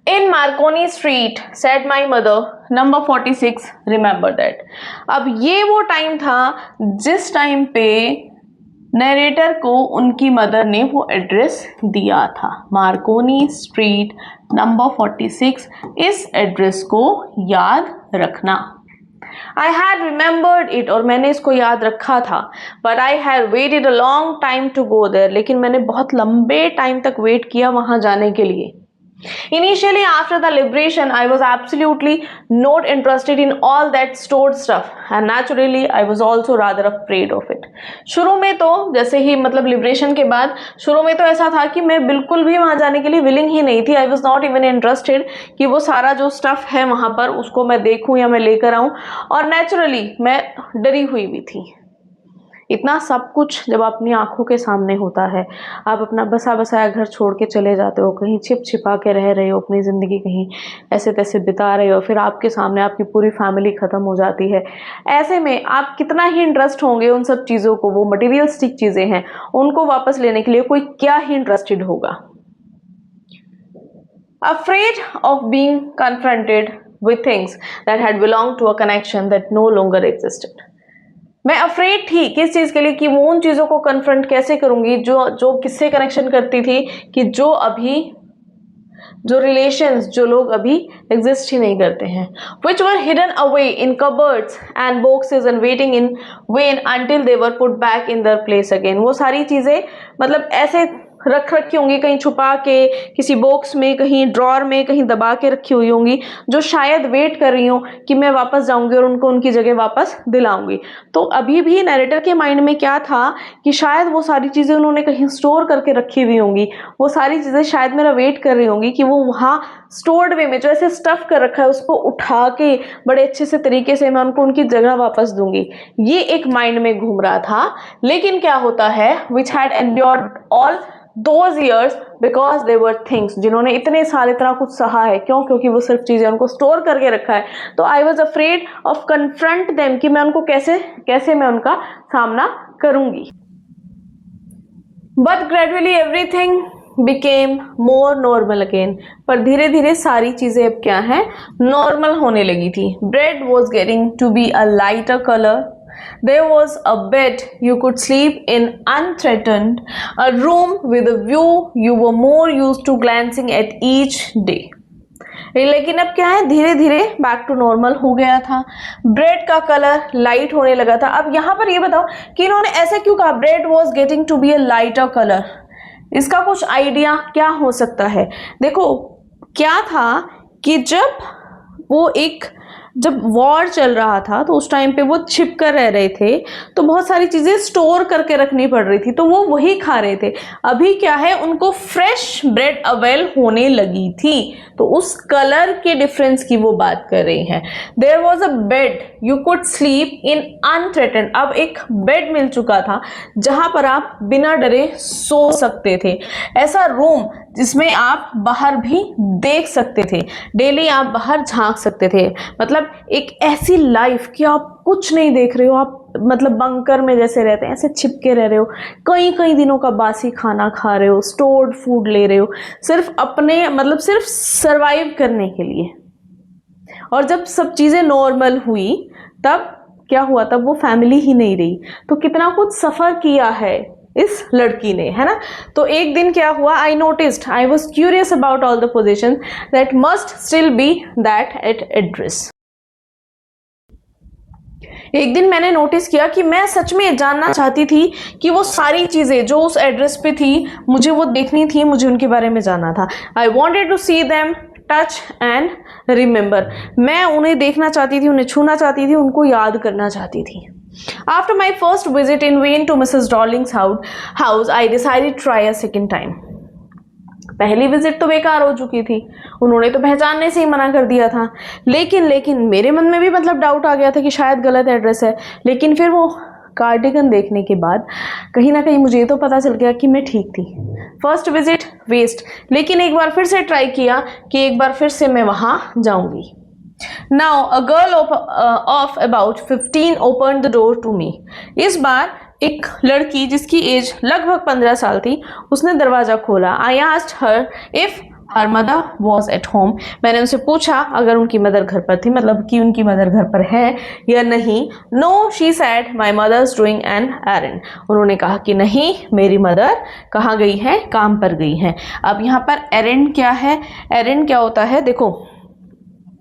In Marconi Street, said my mother, number 46, remember that. अब ये वो टाइम था जिस टाइम पे नरेटर को उनकी मदर ने वो एड्रेस दिया था। मार्कोनी स्ट्रीट नंबर 46, इस एड्रेस को याद रखना। I had remembered it, और मैंने इसको याद रखा था। But I had waited a long time to go there, लेकिन मैंने बहुत लंबे टाइम तक वेट किया वहाँ जाने के लिए। Initially, after the liberation, I was absolutely not interested in all that stored stuff, and naturally, I was also rather afraid of it. शुरू में तो जैसे ही मतलब लिबरेशन के बाद शुरू में तो ऐसा था कि मैं बिल्कुल भी वहाँ जाने के लिए विलिंग ही नहीं थी। I was not even interested कि वो सारा जो स्टफ है वहाँ पर उसको मैं देखूँ या मैं लेकर आऊँ, और नेचुरली मैं डरी हुई भी थी। इतना सब कुछ जब अपनी आंखों के सामने होता है, आप अपना बसा बसाया घर छोड़ के चले जाते हो, कहीं छिप छिपा के रह रहे हो, अपनी ज़िंदगी कहीं ऐसे तैसे बिता रहे हो, फिर आपके सामने आपकी पूरी फैमिली ख़त्म हो जाती है। ऐसे में आप कितना ही इंटरेस्ट होंगे उन सब चीज़ों को, वो मटीरियलिस्टिक चीज़ें हैं, उनको वापस लेने के लिए कोई क्या ही इंटरेस्टेड होगा। Afraid of being confronted with things that had belonged to a connection that no longer existed. मैं अफ्रेड थी किस चीज़ के लिए? कि वो उन चीज़ों को कन्फ्रंट कैसे करूँगी जो किससे कनेक्शन करती थी, कि जो रिलेशंस, जो लोग अभी एग्जिस्ट ही नहीं करते हैं। Which were hidden away in cupboards and boxes and waiting in vain until they were put back in their place again. वो सारी चीज़ें मतलब ऐसे रख रखी होंगी, कहीं छुपा के किसी बॉक्स में, कहीं ड्रॉर में, कहीं दबा के रखी हुई होंगी, जो शायद वेट कर रही हूँ कि मैं वापस जाऊंगी और उनको उनकी जगह वापस दिलाऊंगी। तो अभी भी नरेटर के माइंड में क्या था कि शायद वो सारी चीज़ें उन्होंने कहीं स्टोर करके रखी हुई होंगी, वो सारी चीज़ें शायद मेरा वेट कर रही होंगी कि वो वहाँ स्टोर्ड वे में जो ऐसे स्टफ कर रखा है उसको उठा के बड़े अच्छे से तरीके से मैं उनको उनकी जगह वापस दूंगी। ये एक माइंड में घूम रहा था। लेकिन क्या होता है, which had endured all those years because they were things, जिन्होंने इतने साल इतना कुछ सहा है। क्यों? क्योंकि वो सिर्फ चीज़ें उनको स्टोर करके रखा है। तो I was afraid of confront them, कि मैं उनको कैसे मैं उनका सामना करूंगी। But gradually everything became more normal again. पर धीरे धीरे सारी चीजें अब क्या है, नॉर्मल होने लगी थी. Bread was getting to be a lighter color. There was a bed you could sleep in unthreatened, a room with a view you were more used to glancing at each day. लेकिन अब क्या है, धीरे धीरे बैक टू नॉर्मल हो गया था. ब्रेड का कलर लाइट होने लगा था. अब यहाँ पर ये बताओ कि इन्होंने ऐसे क्यों कहा, bread was getting to be a lighter colour. इसका कुछ आइडिया क्या हो सकता है. देखो क्या था कि जब वॉर चल रहा था तो उस टाइम पे वो छिप कर रह रहे थे, तो बहुत सारी चीज़ें स्टोर करके रखनी पड़ रही थी, तो वो वही खा रहे थे. अभी क्या है, उनको फ्रेश ब्रेड अवेल होने लगी थी, तो उस कलर के डिफरेंस की वो बात कर रही हैं. There was a bed you could sleep in unthreatened. अब एक बेड मिल चुका था जहां पर आप बिना डरे सो सकते थे. ऐसा रूम जिसमें आप बाहर भी देख सकते थे, डेली आप बाहर झांक सकते थे. मतलब एक ऐसी लाइफ कि आप कुछ नहीं देख रहे हो, आप मतलब बंकर में जैसे रहते हैं ऐसे छिपके रह रहे हो, कई कई दिनों का बासी खाना खा रहे हो, स्टोर्ड फूड ले रहे हो, सिर्फ अपने मतलब सिर्फ सरवाइव करने के लिए. और जब सब चीज़ें नॉर्मल हुई तब क्या हुआ, तब वो फैमिली ही नहीं रही. तो कितना कुछ सफ़र किया है इस लड़की ने, है ना. तो एक दिन क्या हुआ, I noticed, I was curious about all the position that must still be that at address. एक दिन मैंने नोटिस किया कि मैं सच में जानना चाहती थी कि वो सारी चीज़ें जो उस एड्रेस पे थी मुझे वो देखनी थी, मुझे उनके बारे में जानना था. I wanted to see them, touch and remember. मैं उन्हें देखना चाहती थी, उन्हें छूना चाहती थी, उनको याद करना चाहती थी. After my first visit in vain to Mrs. Darling's house, I decided to try a second time. पहली विजिट तो बेकार हो चुकी थी, उन्होंने तो पहचानने से ही मना कर दिया था. लेकिन मेरे मन में भी मतलब डाउट आ गया था कि शायद गलत एड्रेस है. लेकिन फिर वो कार्डिगन देखने के बाद कहीं ना कहीं मुझे तो पता चल गया कि मैं ठीक थी. First visit west. लेकिन एक बार फिर से ट्राई किया कि एक बार फिर से मैं वहाँ जाऊँगी. Now a girl of about 15 opened the door to me. इस बार एक लड़की जिसकी एज लगभग 15 साल थी, उसने दरवाज़ा खोला. I asked her if her mother was at home. मैंने उनसे पूछा अगर उनकी मदर घर पर थी, मतलब कि उनकी मदर घर पर है या नहीं. No, she said my mother's doing an errand. उन्होंने कहा कि नहीं, मेरी मदर कहाँ गई है, काम पर गई है. अब यहाँ पर errand क्या है, errand क्या होता है, देखो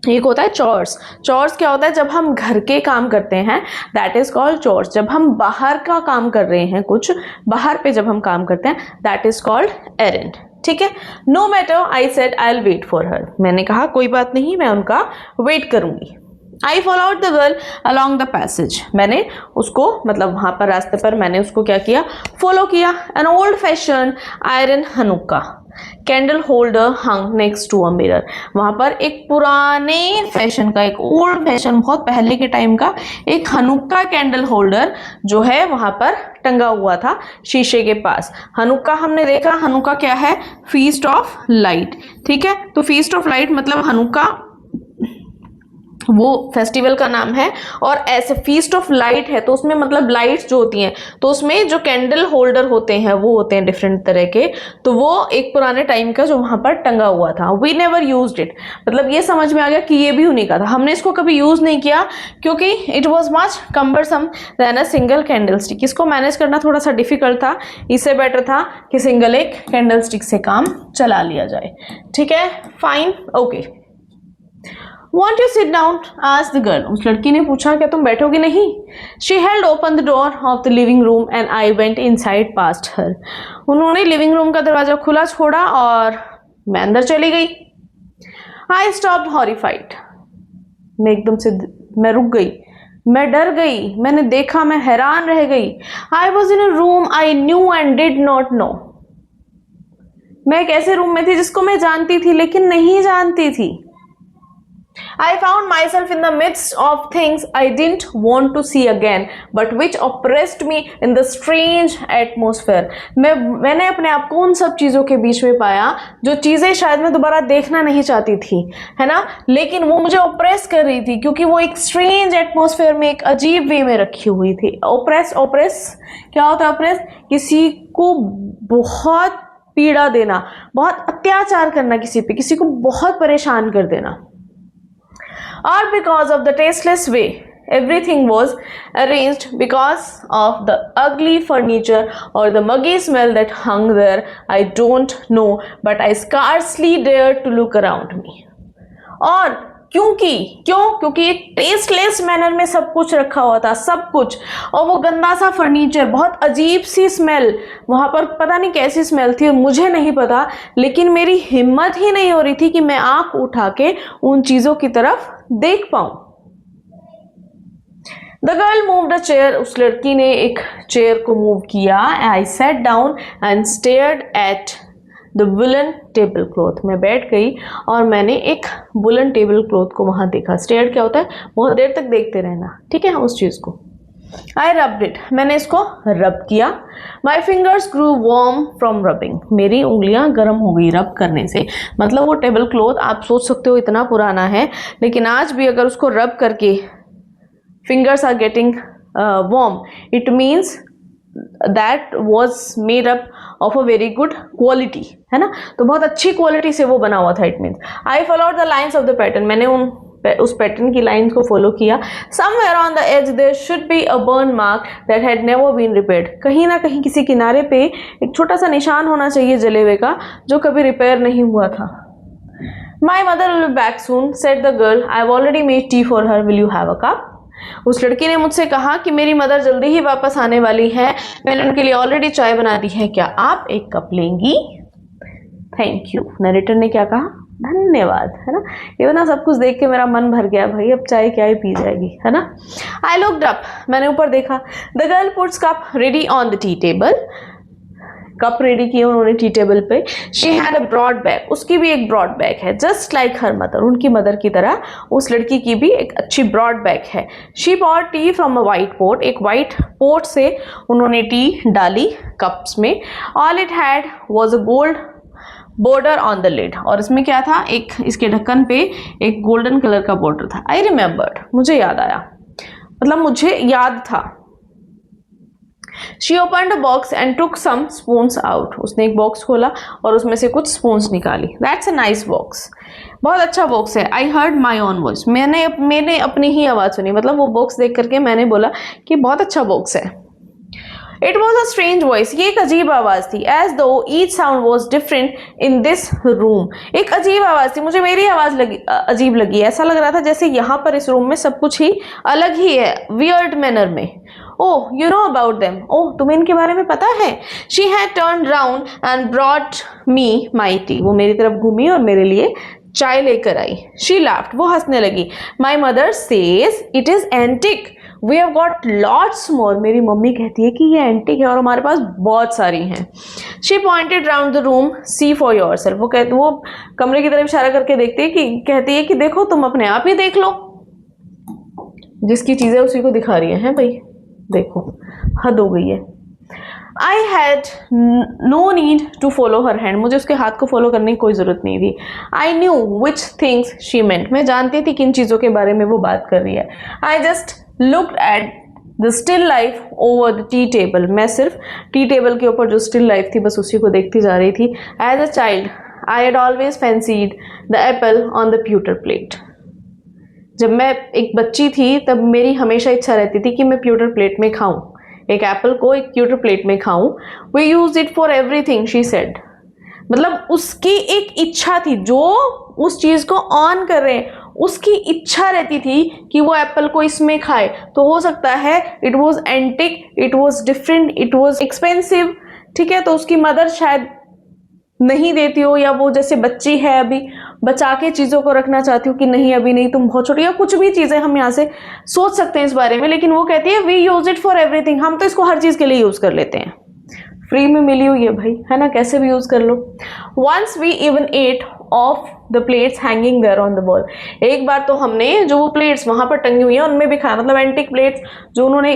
एक होता है चॉर्स. चॉर्स क्या होता है, जब हम घर के काम करते हैं दैट इज कॉल्ड चॉर्स. जब हम बाहर का काम कर रहे हैं, कुछ बाहर पे जब हम काम करते हैं दैट इज कॉल्ड एरेंड. ठीक है. No matter, I said I will wait for her. मैंने कहा कोई बात नहीं, मैं उनका वेट करूंगी. I followed the girl along the passage. मैंने उसको मतलब वहाँ पर रास्ते पर मैंने उसको क्या किया, फॉलो किया. An old fashion iron Hanukkah candle holder hung next to a mirror. वहाँ पर एक पुराने फैशन का, एक ओल्ड फैशन बहुत पहले के टाइम का एक हनुक्का कैंडल होल्डर जो है वहाँ पर टंगा हुआ था शीशे के पास. हनुक्का हमने देखा, हनुक्का क्या है, फीस्ट ऑफ लाइट. ठीक है. तो फीस्ट ऑफ लाइट मतलब हनुक्का वो फेस्टिवल का नाम है, और ऐसे फीस्ट ऑफ लाइट है तो उसमें मतलब लाइट्स जो होती हैं, तो उसमें जो कैंडल होल्डर होते हैं वो होते हैं डिफरेंट तरह के. तो वो एक पुराने टाइम का जो वहाँ पर टंगा हुआ था. We never used it. मतलब ये समझ में आ गया कि ये भी उन्हीं का था. हमने इसको कभी यूज़ नहीं किया क्योंकि it was much cumbersome than a single candle stick. इसको मैनेज करना थोड़ा सा डिफिकल्ट था. इससे बेटर था कि सिंगल एक कैंडल स्टिक से काम चला लिया जाए. ठीक है, fine, okay. Want you sit down? asked the girl. उस लड़की ने पूछा क्या तुम बैठोगी नहीं. She held open the door of the living room and I went inside past her. उन्होंने लिविंग रूम का दरवाजा खुला छोड़ा और मैं अंदर चली गई. I stopped horrified. मैं रुक गई, मैं डर गई. मैंने देखा, मैं हैरान रह गई. I was in a room I knew and did not know. मैं एक ऐसे रूम में थी जिसको मैं जानती थी लेकिन नहीं जानती थी. I found myself in the midst of things I didn't want to see again, but which oppressed me in the strange atmosphere. मैंने अपने आप को उन सब चीज़ों के बीच में पाया जो चीज़ें शायद मैं दोबारा देखना नहीं चाहती थी, है ना, लेकिन वो मुझे ऑप्रेस कर रही थी क्योंकि वो एक स्ट्रेंज एटमोसफेयर में एक अजीब वे में रखी हुई थी. ऑप्रेस क्या होता है ऑप्रेस? किसी को बहुत पीड़ा देना, बहुत अत्याचार करना किसी पे, किसी को बहुत परेशान कर देना। और because of the tasteless way everything was arranged, because of the ugly furniture or the muggy smell that hung there, I don't know, but I scarcely dared to look around me. और क्योंकि एक टेस्टलेस मैनर में सब कुछ रखा हुआ था, सब कुछ, और वो गंदा सा फर्नीचर, बहुत अजीब सी स्मेल वहां पर, पता नहीं कैसी स्मेल थी, मुझे नहीं पता, लेकिन मेरी हिम्मत ही नहीं हो रही थी कि मैं आंख उठा के उन चीजों की तरफ देख पाऊं। The girl moved a chair, उस लड़की ने एक चेयर को मूव किया। I sat down and stared at the woolen table cloth. मैं बैठ गई और मैंने एक वुलन टेबल क्लॉथ को वहाँ देखा। स्टेयर क्या होता है? बहुत देर तक देखते रहना, ठीक है, उस चीज़ को। I rubbed it, मैंने इसको रब किया। My fingers grew warm from rubbing, मेरी उंगलियां गर्म हो गई रब करने से। मतलब वो टेबल क्लॉथ आप सोच सकते हो इतना पुराना है, लेकिन आज भी अगर उसको रब करके fingers are getting warm, it means that was made up of a very good quality, है ना, तो बहुत अच्छी क्वालिटी से वो बना हुआ था। it means I followed the lines of the pattern, मैंने उस पैटर्न की लाइंस को फॉलो किया। somewhere on the edge there should be a burn mark that had never been repaired, कहीं ना कहीं किसी किनारे पे एक छोटा सा निशान होना चाहिए जले हुए का, जो कभी रिपेयर नहीं हुआ था। My mother will be back soon, said the girl. I've already made tea for her. Will you have a cup? उस लड़की ने मुझसे कहा कि मेरी मदर जल्दी ही वापस आने वाली है, मैंने उनके लिए ऑलरेडी चाय बना दी है, क्या आप एक कप लेंगी? Thank you. नरेटर ने क्या कहा? धन्यवाद, है ना। ये ना सब कुछ देख के मेरा मन भर गया, भाई अब चाय क्या ही पी जाएगी, है ना। आई लुक्ड अप, मैंने ऊपर देखा। The girl puts cup ready on the tea table, cup ready किए उन्होंने टी टेबल पे। She had a broad bag, उसकी भी एक ब्रॉड बैग है, जस्ट लाइक हर मदर, उनकी मदर की तरह उस लड़की की भी एक अच्छी ब्रॉड बैग है। She bought tea from a white pot, एक वाइट पोट से उन्होंने टी डाली कप्स में। All it had was a gold border on the lid, और इसमें क्या था, एक इसके ढक्कन पे एक गोल्डन कलर का बॉर्डर था। आई रिमेंबर्ड, मुझे याद आया, मतलब मुझे याद था। She opened a box and took some spoons out. उसने एक बॉक्स खोला और उसमें से कुछ स्पून्स निकाली। That's a nice box. बहुत अच्छा बॉक्स है। I heard my own voice. मैंने अपनी ही आवाज़ सुनी, मतलब वो बॉक्स देख करके मैंने बोला कि बहुत अच्छा बॉक्स है। It was a strange voice. ये एक अजीब आवाज़ थी। As though each sound was different in this room. एक अजीब आवाज़ थी, मुझे मेरी आवाज़ अजीब लगी। ऐसा लग रहा था जैसे यहाँ पर इस रूम में सब कुछ ही अलग ही है, weird manner में। Oh, you know about them. Oh, तुम्हें इनके बारे में पता है? She had turned round and brought me my tea. वो मेरी तरफ घूमी और मेरे लिए चाय लेकर आई। She laughed. वो हंसने लगी। My mother says it is antique. We have got lots more. मेरी मम्मी कहती है कि ये एंटिक है और हमारे पास बहुत सारी हैं। She pointed round the room. See for yourself. वो कमरे की तरफ इशारा करके कहती है कि देखो, तुम अपने आप ही देख लो। जिसकी चीज़ें उसी को दिखा रही हैं भाई, देखो हद हो गई है। I had no need to follow her hand. मुझे उसके हाथ को फॉलो करने की कोई ज़रूरत नहीं थी। I knew which things she meant. मैं जानती थी किन चीज़ों के बारे में वो बात कर रही है। I just looked at the still life over the tea table. मैं सिर्फ टी टेबल के ऊपर जो still life थी बस उसी को देखती जा रही थी। As a child, I had always fancied the apple on the pewter plate. जब मैं एक बच्ची थी तब मेरी हमेशा इच्छा रहती थी कि मैं प्यूटर प्लेट में खाऊं, एक एप्पल को एक प्यूटर प्लेट में खाऊं। We use it for everything, she said. मतलब उसकी एक इच्छा थी, जो उस चीज़ को ऑन कर रहे हैं उसकी इच्छा रहती थी कि वो एप्पल को इसमें खाए। तो हो सकता है it was antique, it was different, it was expensive, ठीक है। तो उसकी मदर शायद नहीं देती हो, या वो जैसे बच्ची है अभी बचा के चीज़ों को रखना चाहती हो कि नहीं अभी नहीं, तुम बहुत छोटी, या कुछ भी चीज़ें हम यहाँ से सोच सकते हैं इस बारे में। लेकिन वो कहती है we use it for everything, हम तो इसको हर चीज़ के लिए यूज़ कर लेते हैं, फ्री में मिली हुई है भाई, है ना, कैसे भी यूज़ कर लो। Once we even ate off the plates hanging there on the wall, एक बार तो हमने जो वो प्लेट्स वहाँ पर टंगी हुई हैं उनमें भी खाया, मतलब एंटिक प्लेट्स जो उन्होंने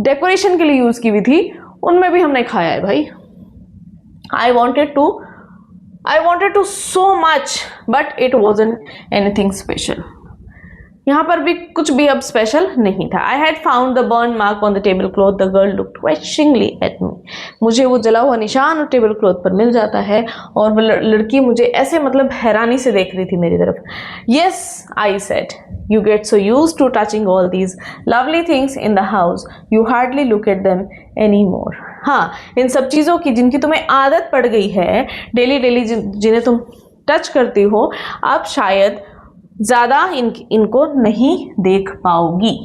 डेकोरेशन के लिए यूज़ की हुई थी उनमें भी हमने खाया है भाई। I wanted to so much, but it wasn't anything special. यहाँ पर भी कुछ भी अब स्पेशल नहीं था। I had found the burn mark on the tablecloth. The girl looked questioningly at me. मुझे वो जला हुआ निशान और टेबल क्लॉथ पर मिल जाता है और वो लड़की मुझे ऐसे मतलब हैरानी से देख रही थी मेरी तरफ. Yes, I said, you get so used to touching all these lovely things in the house, you hardly look at them anymore. हाँ, इन सब चीज़ों की जिनकी तुम्हें आदत पड़ गई है डेली डेली, जिन्हें तुम टच करती हो, आप शायद ज़्यादा इनको नहीं देख पाओगी.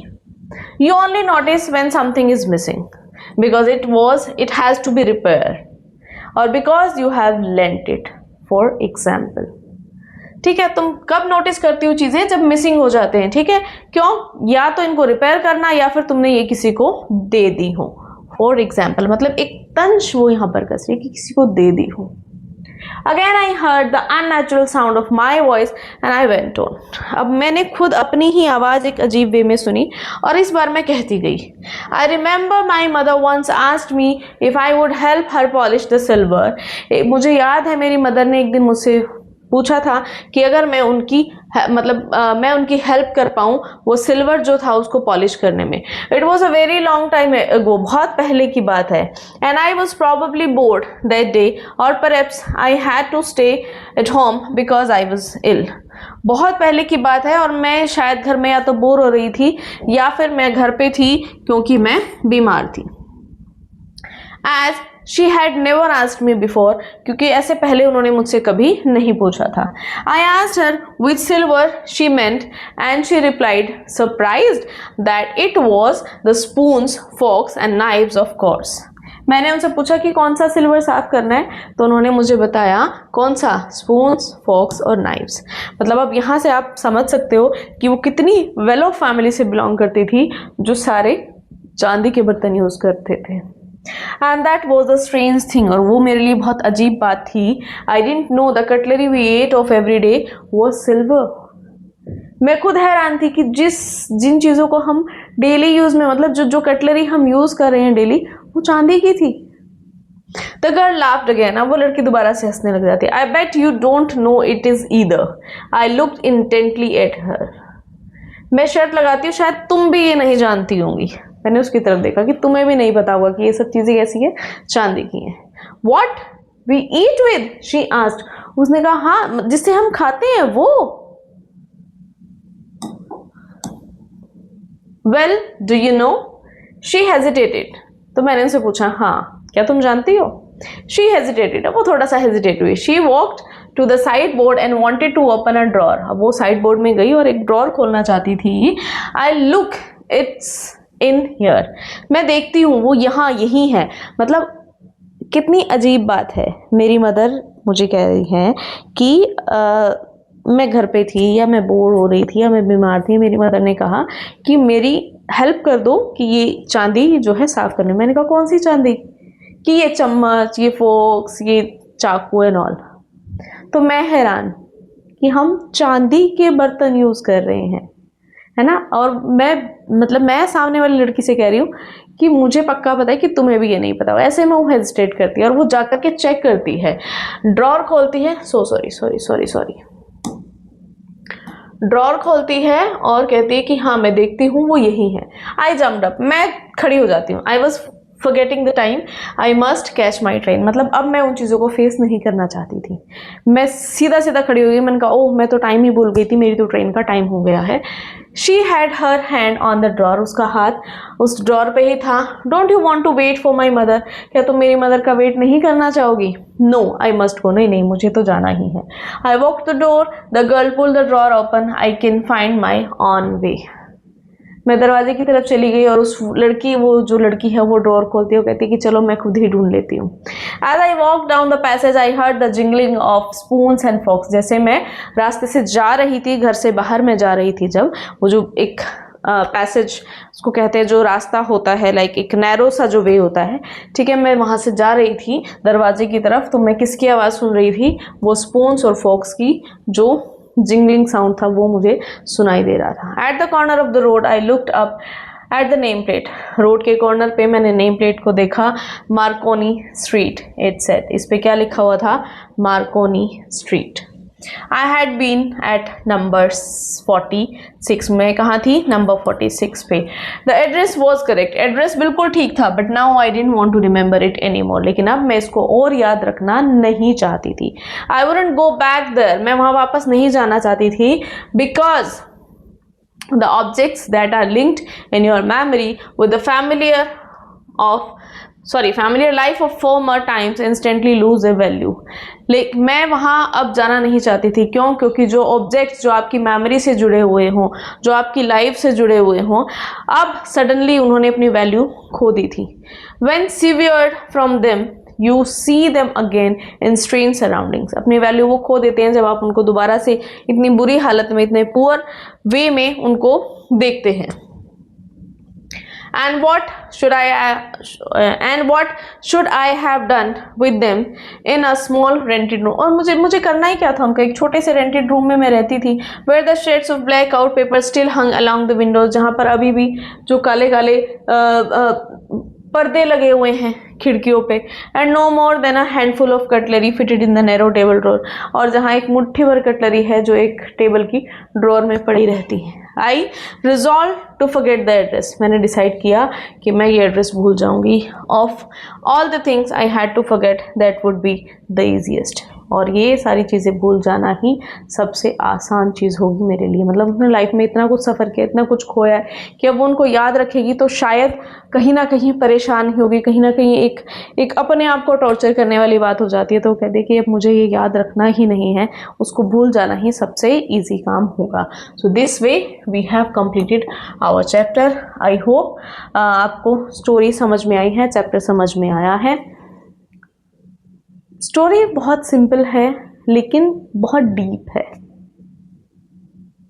You only notice when something is missing because it has to be repaired or because you have lent it, for example. ठीक है, तुम कब नोटिस करती हो चीजें? जब मिसिंग हो जाते हैं. ठीक है, क्यों? या तो इनको रिपेयर करना या फिर तुमने ये किसी को दे दी हो. फॉर एग्जाम्पल मतलब एक तंज वो यहाँ पर कस रही है कि किसी को दे दी हो. Again I heard the unnatural sound of my voice and I went on. अब मैंने खुद अपनी ही आवाज़ एक अजीब वे में सुनी और इस बार मैं कहती गई. I remember my mother once asked me if I would help her polish the silver. मुझे याद है मेरी मदर ने एक दिन मुझसे पूछा था कि अगर मैं उनकी मैं उनकी हेल्प कर पाऊँ वो सिल्वर जो था उसको पॉलिश करने में. It was a very long time ago, बहुत पहले की बात है. And I was probably bored that day और perhaps I had to stay at home because I was ill. बहुत पहले की बात है और मैं शायद घर में या तो बोर हो रही थी या फिर मैं घर पे थी क्योंकि मैं बीमार थी. As she had never asked me before, क्योंकि ऐसे पहले उन्होंने मुझसे कभी नहीं पूछा था. I asked her which silver she meant and she replied surprised that it was the spoons, forks and knives of course. मैंने उनसे पूछा कि कौन सा सिल्वर साफ करना है, तो उन्होंने मुझे बताया कौन सा, स्पून्स, फोक्स और नाइव्स. मतलब अब यहाँ से आप समझ सकते हो कि वो कितनी वेल ऑफ फैमिली से बिलोंग करती थी जो सारे चांदी के बर्तन यूज करते थे. And that was the strange thing, और वो मेरे लिए बहुत अजीब बात थी. I didn't know the cutlery we ate of every day was silver. मैं खुद हैरान थी कि जिन चीज़ों को हम डेली यूज़ में मतलब जो कटलरी हम यूज़ कर रहे हैं डेली वो चांदी की थी. The girl laughed again. अब वो लड़की दोबारा से हंसने लग जाती. I bet you don't know it is either. I looked intently at her. मैं शर्त लगाती हूँ शायद तुम भी ये नहीं जानती होंगी. मैंने उसकी तरफ देखा कि तुम्हें भी नहीं पता होगा कि ये सब चीज़ें कैसी हैं, चांदी की हैं. What we eat with? She asked. उसने कहा हाँ, जिससे हम खाते हैं वो. Well, do you know? She hesitated. तो मैंने उनसे पूछा हाँ, क्या तुम जानती हो? She hesitated. अब वो थोड़ा सा हेजिटेट हुई. She walked to the sideboard and wanted to open a drawer. अब वो साइडबोर्ड में गई और एक ड्रॉर खोलना चाहती थी. I look, it's in here. मैं देखती हूँ वो यहाँ यही है. मतलब कितनी अजीब बात है. मेरी मदर मुझे कह रही है कि मैं घर पे थी या मैं बोर हो रही थी या मैं बीमार थी. मेरी मदर ने कहा कि मेरी हेल्प कर दो कि ये चांदी जो है साफ़ करने. मैंने कहा कौन सी चांदी? कि ये चम्मच, ये फोक्स, ये चाकू एंड ऑल. तो मैं हैरान कि हम चांदी के बर्तन यूज़ कर रहे हैं, है ना. और मैं सामने वाली लड़की से कह रही हूँ कि मुझे पक्का पता है कि तुम्हें भी ये नहीं पता. ऐसे में वो हेजिटेट करती है और वो जा कर के चेक करती है, ड्रॉर खोलती है. सॉरी ड्रॉर खोलती है और कहती है कि हाँ मैं देखती हूँ वो यही है. आई जम्प्ड अप. मैं खड़ी हो जाती हूँ. I was forgetting the time, I must catch my train. मतलब अब मैं उन चीज़ों को फेस नहीं करना चाहती थी. मैं सीधा खड़ी हो गई. मैंने कहा ओह मैं तो टाइम ही भूल गई थी, मेरी तो ट्रेन का टाइम हो गया है. She had her hand on the drawer. उसका हाथ उस ड्रॉर पे ही था. Don't you want to wait for my mother? क्या तुम मेरी मदर का वेट नहीं करना चाहोगी? No, I must go. नहीं मुझे तो जाना ही है. I walked the door. The girl pulled the drawer open. I can find my own way. मैं दरवाजे की तरफ चली गई और वो जो लड़की है वो ड्रॉर खोलती है. वो कहती है कि चलो मैं खुद ही ढूंढ लेती हूँ. As I walked down the passage, I heard the jingling of spoons and forks. जैसे मैं रास्ते से जा रही थी, घर से बाहर मैं जा रही थी, जब वो जो एक पैसेज उसको कहते हैं जो रास्ता होता है, लाइक एक नैरो सा जो वे होता है, ठीक है, मैं वहाँ से जा रही थी दरवाजे की तरफ. तो मैं किसकी आवाज़ सुन रही थी? वो स्पून्स और फोक्स की जो जिंगलिंग साउंड था वो मुझे सुनाई दे रहा था. At the corner of the road I looked up at the name plate. Road के कॉर्नर पे मैंने नेम प्लेट को देखा. Marconi street. It said. इस पे क्या लिखा हुआ था? Marconi street. I had been at number 46, मैं कहाँ थी, नंबर 46 पे। The address was correct, address बिल्कुल ठीक था, but now I dent want to remember it any more, लेकिन अब मैं इसको और याद रखना नहीं चाहती थी। I wouldn't go back there, मैं वहाँ वापस नहीं जाना चाहती थी, because the objects that are linked in your memory with the familiar life of former times instantly lose their value। लेकिन मैं वहाँ अब जाना नहीं चाहती थी, क्यों? क्योंकि जो ऑब्जेक्ट्स जो आपकी मेमोरी से जुड़े हुए हों, जो आपकी लाइफ से जुड़े हुए हों, अब सडनली उन्होंने अपनी वैल्यू खो दी थी। When severed from them you see them again in strange surroundings, अपनी वैल्यू वो खो देते हैं जब आप उनको दोबारा से इतनी बुरी हालत में, इतने पुअर वे में उनको देखते हैं। And what should I have done with them in a small rented room? और मुझे करना ही क्या था उनका, एक छोटे से रेंटेड रूम में मैं रहती थी। Where the shades of black out paper still hung along the windows, जहाँ पर अभी भी जो काले काले पर्दे लगे हुए हैं खिड़कियों पे। And no more than a handful of cutlery fitted in the narrow table drawer, और जहाँ एक मुट्ठी भर कटलरी है जो एक टेबल की ड्रॉर में पड़ी रहती है। I resolve to forget the address, मैंने डिसाइड किया कि मैं ये एड्रेस भूल जाऊंगी। Of all the things I had to forget that would be the easiest, और ये सारी चीज़ें भूल जाना ही सबसे आसान चीज़ होगी मेरे लिए। मतलब अपने लाइफ में इतना कुछ सफ़र किया, इतना कुछ खोया है कि अब उनको याद रखेगी तो शायद कहीं ना कहीं परेशान ही होगी, कहीं ना कहीं एक अपने आप को टॉर्चर करने वाली बात हो जाती है। तो कह दे कि अब मुझे ये याद रखना ही नहीं है, उसको भूल जाना ही सबसे ईजी काम होगा। So this way we have completed our chapter. I hope आपको स्टोरी समझ में आई है, चैप्टर समझ में आया है। स्टोरी बहुत सिंपल है लेकिन बहुत डीप है।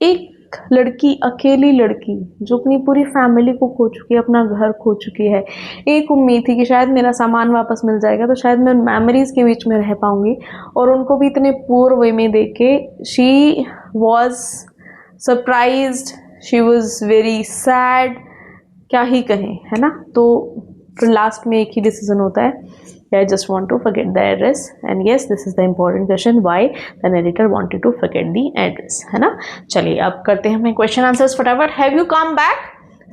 एक लड़की, अकेली लड़की जो अपनी पूरी फैमिली को खो चुकी है, अपना घर खो चुकी है, एक उम्मीद थी कि शायद मेरा सामान वापस मिल जाएगा तो शायद मैं मेमोरीज के बीच में रह पाऊंगी, और उनको भी इतने पुअर वे में देख के she was surprised, she was very sad, क्या ही कहें, है ना। तो लास्ट में एक ही डिसीजन होता है, I just want to forget the address, and yes, this is the important question, why the narrator wanted to forget the address, है ना। चलिए अब करते हैं अपने क्वेश्चन आंसर्स फटाफट। Have you come back?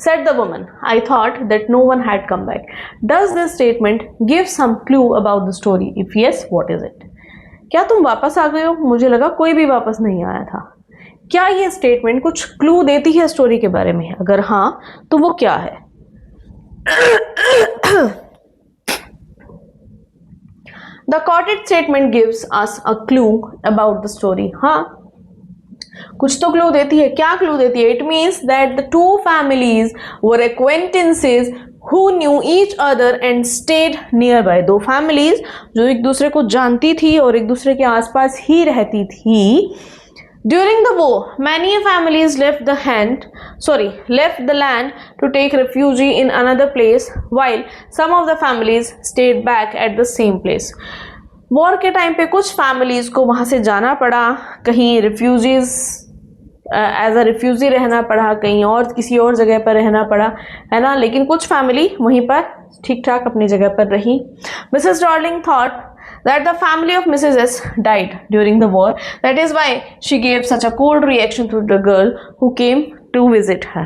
Said the woman. I thought that no one had come back. Does this statement give some clue about the story? If yes, what is it? क्या तुम वापस आ गए हो? मुझे लगा कोई भी वापस नहीं आया था। क्या ये स्टेटमेंट कुछ क्लू देती है स्टोरी के बारे में? अगर हाँ तो वो क्या है? The quoted statement gives us a clue about the story. हाँ, कुछ तो क्लू देती है। क्या क्लू देती है? It means that the two families were acquaintances who knew each other and stayed nearby. दो families जो एक दूसरे को जानती थी और एक दूसरे के आसपास ही रहती थी। During the war, many families left the land to take refuge in another place, while some of the families stayed back at the same place. War के टाइम पे कुछ फैमिलीज़ को वहाँ से जाना पड़ा, कहीं रिफ्यूजीज एज अ रिफ्यूजी रहना पड़ा, कहीं और किसी और जगह पर रहना पड़ा, है ना। लेकिन कुछ फैमिली वहीं पर ठीक ठाक अपनी जगह पर रही। Mrs Darling thought that the family of Mrs. S died during the war. That is why she gave such a cold reaction to the girl who came to visit her.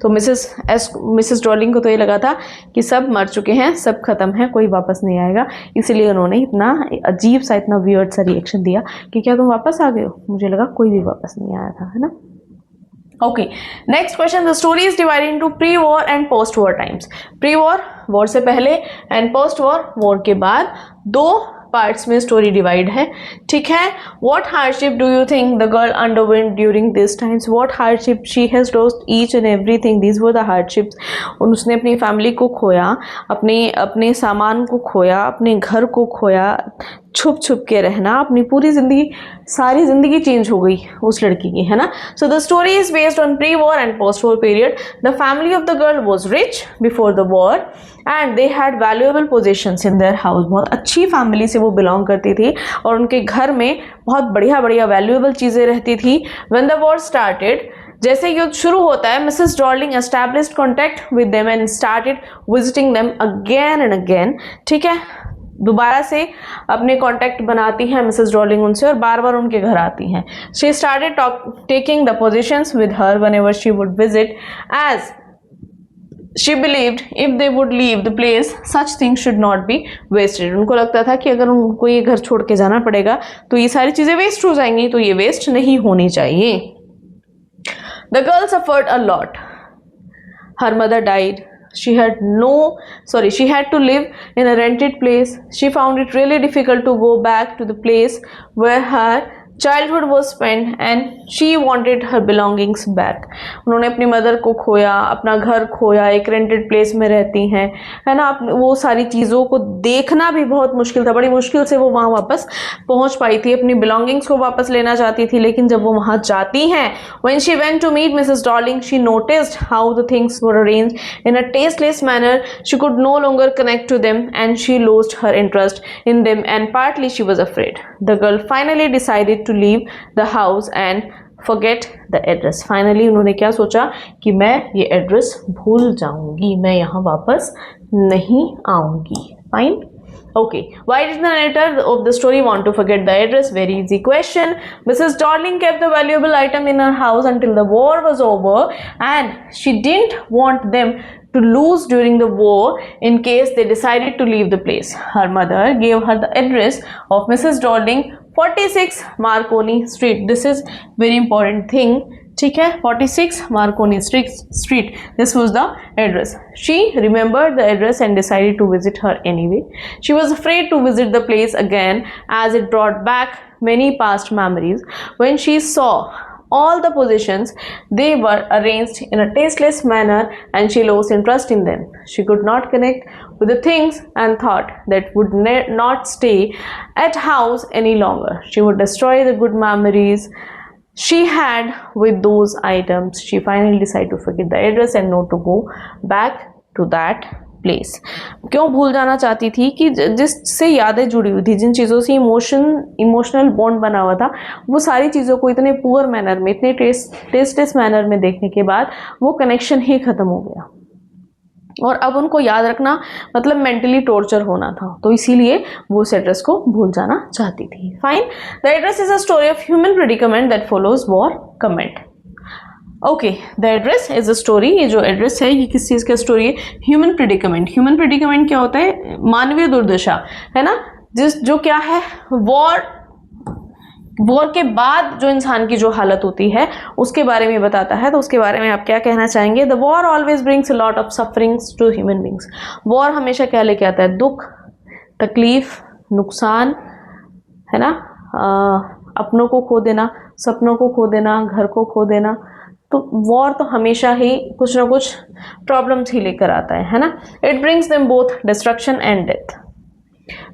तो मिसेस डॉर्लिंग को तो ये लगा था कि सब मर चुके हैं, सब खत्म है, कोई वापस नहीं आएगा, इसलिए उन्होंने इतना अजीब सा, इतना वियर्ड सा रिएक्शन दिया कि क्या तुम वापस आ गए हो? मुझे लगा कोई भी वापस नहीं आया था, है ना। Okay, next question. The story is divided into pre war and post war times. Pre war, war से पहले, एंड पोस्ट वॉर, वॉर के बाद। दो पार्ट्स में स्टोरी डिवाइड है, ठीक है। What hardship do you think the girl underwent during this times? What hardship? She has lost each and everything, these were the hardships. उसने अपनी फैमिली को खोया, अपने सामान को खोया, अपने घर को खोया, छुप छुप के रहना, अपनी पूरी जिंदगी, सारी जिंदगी चेंज हो गई उस लड़की की, है ना। So the story is based on pre war and post war period. The family of the girl was rich before the war and they had valuable positions in their house. बहुत अच्छी फैमिली से वो बिलोंग करती थी और उनके घर में बहुत बढ़िया बढ़िया वैल्यूएबल चीज़ें रहती थी। व्हेन द वॉर स्टार्टेड, जैसे युद्ध शुरू होता है, Mrs Darling established contact with them and started visiting them again and again, ठीक है। दोबारा से अपने कांटेक्ट बनाती हैं मिसेस डॉर्लिंग उनसे और बार बार उनके घर आती हैं. She started taking the positions with her whenever she would visit as she believed if they would leave the place such things should not be wasted. उनको लगता था कि अगर उनको ये घर छोड़ के जाना पड़ेगा तो ये सारी चीज़ें वेस्ट हो जाएंगी, तो ये वेस्ट नहीं होनी चाहिए. The girl suffered a lot. Her mother died. She had to live in a rented place. She found it really difficult to go back to the place where her childhood was spent and she wanted her belongings back. उन्होंने अपनी मदर को खोया, अपना घर खोया, एक रेंटेड प्लेस में रहती हैं, है ना. वो सारी चीज़ों को देखना भी बहुत मुश्किल था, बड़ी मुश्किल से वो वहाँ वापस पहुँच पाई थी, अपनी बिलोंगिंग्स को वापस लेना चाहती थी. लेकिन जब वो वहाँ जाती हैं, when she went to meet Mrs. Darling, she noticed how the things were arranged in a tasteless manner. She could no longer connect to them and she lost her interest in them and partly she was afraid. The girl finally decided to leave the house and forget the address. Finally उन्होंने क्या सोचा कि मैं ये एड्रेस भूल जाऊंगी, मैं यहाँ वापस नहीं आऊंगी. Fine. Okay, why did the narrator of the story want to forget the address? Very easy question. Mrs. Darling kept the valuable item in her house until the war was over and she didn't want them to lose during the war in case they decided to leave the place. Her mother gave her the address of Mrs. Darling, 46 Marconi Street. This is very important thing. ठीक है, 46 Marconi Street. This was the address. She remembered the address and decided to visit her anyway. She was afraid to visit the place again as it brought back many past memories. When she saw all the positions, they were arranged in a tasteless manner and she lost interest in them. She could not connect with the things and thought that would not stay at house any longer. She would destroy the good memories she had with those items. She finally decided to forget the address and not to go back to that place. क्यों भूल जाना चाहती थी कि जिससे यादें जुड़ी हुई थी, जिन चीज़ों से इमोशनल बॉन्ड बना हुआ था, वो सारी चीज़ों को इतने पुअर मैनर में, इतने टेस्टलेस मैनर में देखने के बाद वो कनेक्शन ही ख़त्म हो गया और अब उनको याद रखना मतलब मेंटली टॉर्चर होना था, तो इसीलिए वो उस एड्रेस को भूल जाना चाहती थी. Fine. The address is a story of human predicament that follows war comment. Okay, the address is a story. ये जो एड्रेस है ये किस चीज़ का स्टोरी है? Human predicament. ह्यूमन प्रेडिकमेंट क्या होता है? मानवीय दुर्दशा, है ना. जो क्या है, वॉर के बाद जो इंसान की जो हालत होती है उसके बारे में बताता है. तो उसके बारे में आप क्या कहना चाहेंगे? The war always brings a lot of sufferings to human beings. War हमेशा क्या लेके आता है? दुख, तकलीफ, नुकसान, है ना. अपनों को खो देना, सपनों को खो देना, घर को खो देना. तो वॉर तो हमेशा ही कुछ ना कुछ प्रॉब्लम्स ही लेकर आता है ना. It brings them both destruction and death.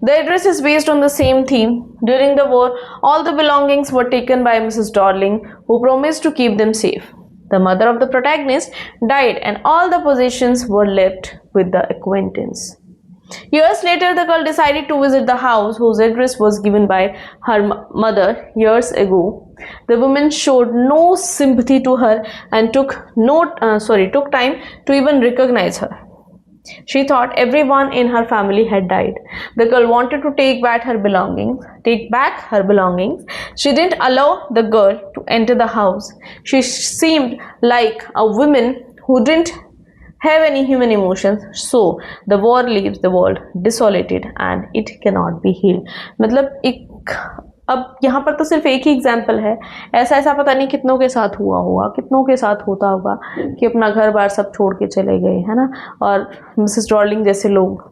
The address is based on the same theme. During the war, all the belongings were taken by Mrs. Darling, who promised to keep them safe. The mother of the protagonist died and all the possessions were left with the acquaintance. Years later, the girl decided to visit the house whose address was given by her mother years ago. The woman showed no sympathy to her and took time to even recognize her. She thought everyone in her family had died. The girl wanted to take back her belongings. She didn't allow the girl to enter the house. She seemed like a woman who didn't have any human emotions. So the war leaves the world desolated and it cannot be healed. मतलब अब यहाँ पर तो सिर्फ एक ही एग्जाम्पल है. ऐसा पता नहीं कितनों के साथ हुआ होगा, कितनों के साथ होता होगा कि अपना घर बार सब छोड़ के चले गए, है ना. और मिसेस डॉर्लिंग जैसे लोग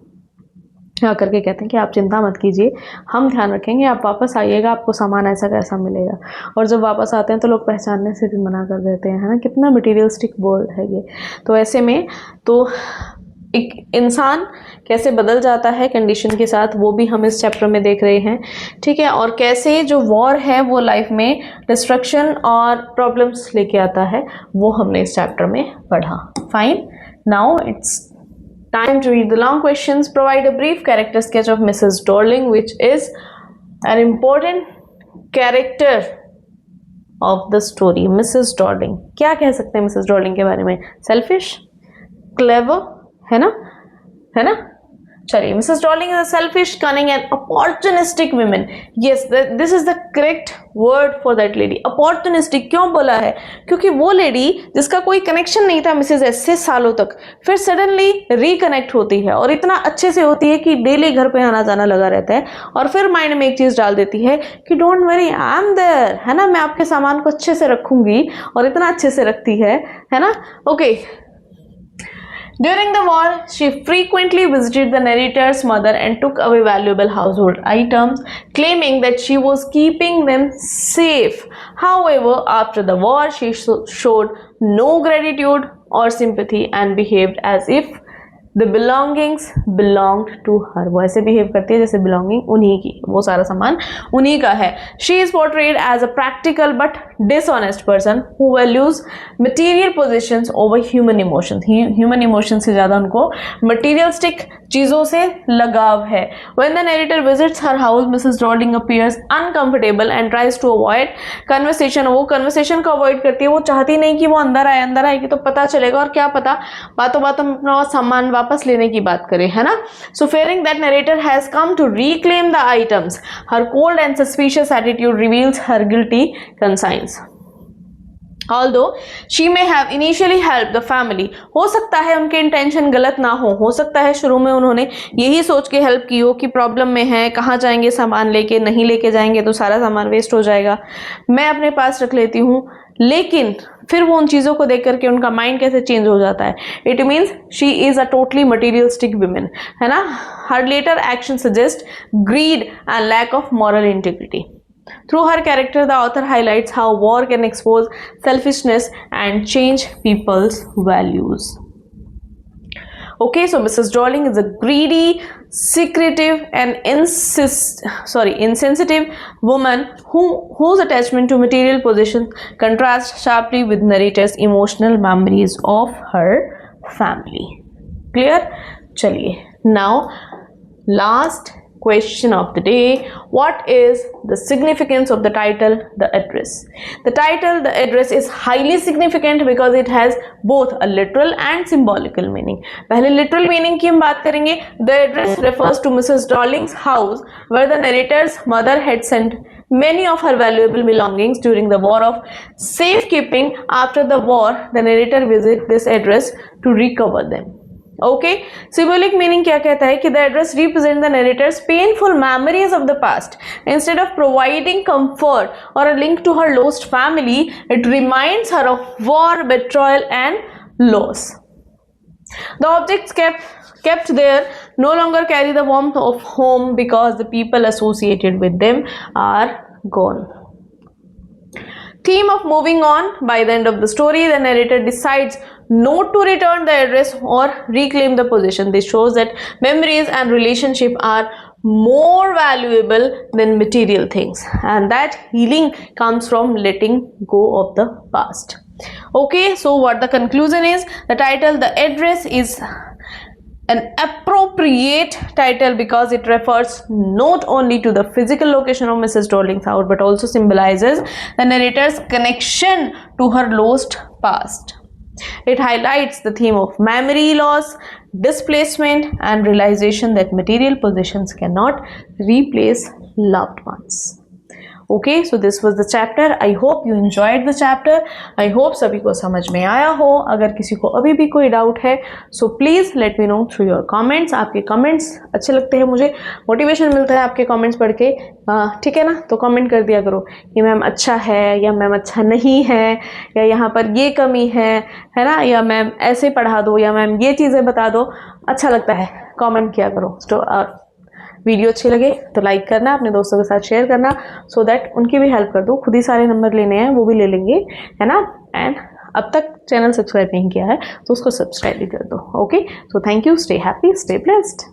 आकर के कहते हैं कि आप चिंता मत कीजिए, हम ध्यान रखेंगे, आप वापस आइएगा, आपको सामान ऐसा कैसा मिलेगा. और जब वापस आते हैं तो लोग पहचानने से भी मना कर देते हैं, है ना. कितना मटीरियलिस्टिक वर्ल्ड है ये. तो ऐसे में तो एक इंसान कैसे बदल जाता है कंडीशन के साथ, वो भी हम इस चैप्टर में देख रहे हैं. ठीक है. और कैसे जो वॉर है वो लाइफ में डिस्ट्रक्शन और प्रॉब्लम्स लेके आता है, वो हमने इस चैप्टर में पढ़ा. Fine. Now it's time to read the long questions. Provide a brief character sketch of Mrs. Darling, which is an important character of the story. Mrs. Darling, क्या कह सकते हैं Mrs. Darling के बारे में? Selfish, clever, है ना, चलिए, Mrs Darling is a selfish, cunning and opportunistic women. Yes, this is the correct word for that lady. Opportunistic क्यों बोला है? क्योंकि वो लेडी जिसका कोई कनेक्शन नहीं था मिसेस एस से सालों तक, फिर सडनली रिकनेक्ट होती है और इतना अच्छे से होती है कि डेली घर पे आना जाना लगा रहता है, और फिर माइंड में एक चीज डाल देती है कि don't worry, I am there, है ना, मैं आपके सामान को अच्छे से रखूंगी, और इतना अच्छे से रखती है ना. Okay. During the war, she frequently visited the narrator's mother and took away valuable household items, claiming that she was keeping them safe. However, after the war, she showed no gratitude or sympathy and behaved as if the belongings belonged to her. वो ऐसे बिहेव करती है जैसे belonging उन्हीं की, वो सारा सामान उन्हीं का है. She is portrayed as a practical but dishonest person who values material possessions over human emotions. Human emotions से ज़्यादा उनको materialistic चीज़ों से लगाव है. When the narrator visits her house, Mrs. Darling appears uncomfortable and tries to avoid conversation. वो conversation को avoid करती है, वो चाहती नहीं कि वो अंदर आएगी तो पता चलेगा, और क्या पता बातों बातों में अपना सामान वापस लेने की बात करे, है ना. So fearing that narrator has come to reclaim the items, her cold and suspicious attitude reveals her guilty conscience. Although she may have initially helped the family, हो सकता है उनके इंटेंशन गलत ना हो सकता है शुरू में उन्होंने यही सोच के हेल्प की हो कि प्रॉब्लम में है, कहाँ जाएंगे सामान लेके, नहीं लेके जाएंगे तो सारा सामान वेस्ट हो जाएगा, मैं अपने पास रख लेती हूँ. लेकिन फिर वो उन चीज़ों को देख करके उनका माइंड कैसे चेंज हो जाता है. It means she is a totally materialistic women, है ना. Her later action suggest greed and lack of moral integrity. Through her character, the author highlights how war can expose selfishness and change people's values. Okay, so Mrs. Darling is a greedy, secretive, and insensitive woman whose attachment to material possessions contrasts sharply with narrator's emotional memories of her family. Clear? Chaliye. Now, last question of the day: what is the significance of the title The Address? The title The Address is highly significant because it has both a literal and symbolical meaning. पहले literal meaning की हम बात करेंगे. The address refers to Mrs. Darling's house where the narrator's mother had sent many of her valuable belongings during the war of safekeeping. After the war, the narrator visits this address to recover them. Okay, symbolic meaning क्या कहता है कि the address represents the narrator's painful memories of the past. Instead of providing comfort or a link to her lost family, it reminds her of war, betrayal, and loss. The objects kept there no longer carry the warmth of home because the people associated with them are gone. Theme of moving on. By the end of the story, the narrator decides not to return the address or reclaim the possession. This shows that memories and relationship are more valuable than material things, and that healing comes from letting go of the past. Okay, so what the conclusion is: the title The Address is an appropriate title because it refers not only to the physical location of Mrs. Darling's house but also symbolizes the narrator's connection to her lost past. It highlights the theme of memory loss, displacement, and realization that material possessions cannot replace loved ones. Okay, so this was the chapter. I hope you enjoyed the chapter. I hope सभी को समझ में आया हो. अगर किसी को अभी भी कोई डाउट है, so please let me know through your comments. आपके comments अच्छे लगते हैं मुझे, मोटिवेशन मिलता है आपके comments पढ़ के. ठीक है ना, तो कमेंट कर दिया करो कि मैम अच्छा है या मैम अच्छा नहीं है, या यहाँ पर ये कमी है ना, या मैम ऐसे पढ़ा दो, या मैम ये चीज़ें बता दो. अच्छा लगता है, कमेंट किया करो. वीडियो अच्छी लगे तो लाइक करना, अपने दोस्तों के साथ शेयर करना, सो दैट उनकी भी हेल्प कर दो. खुद ही सारे नंबर लेने हैं, वो भी ले लेंगे, है ना. एंड अब तक चैनल सब्सक्राइब नहीं किया है तो उसको सब्सक्राइब भी कर दो. Okay, so thank you. Stay happy, stay blessed.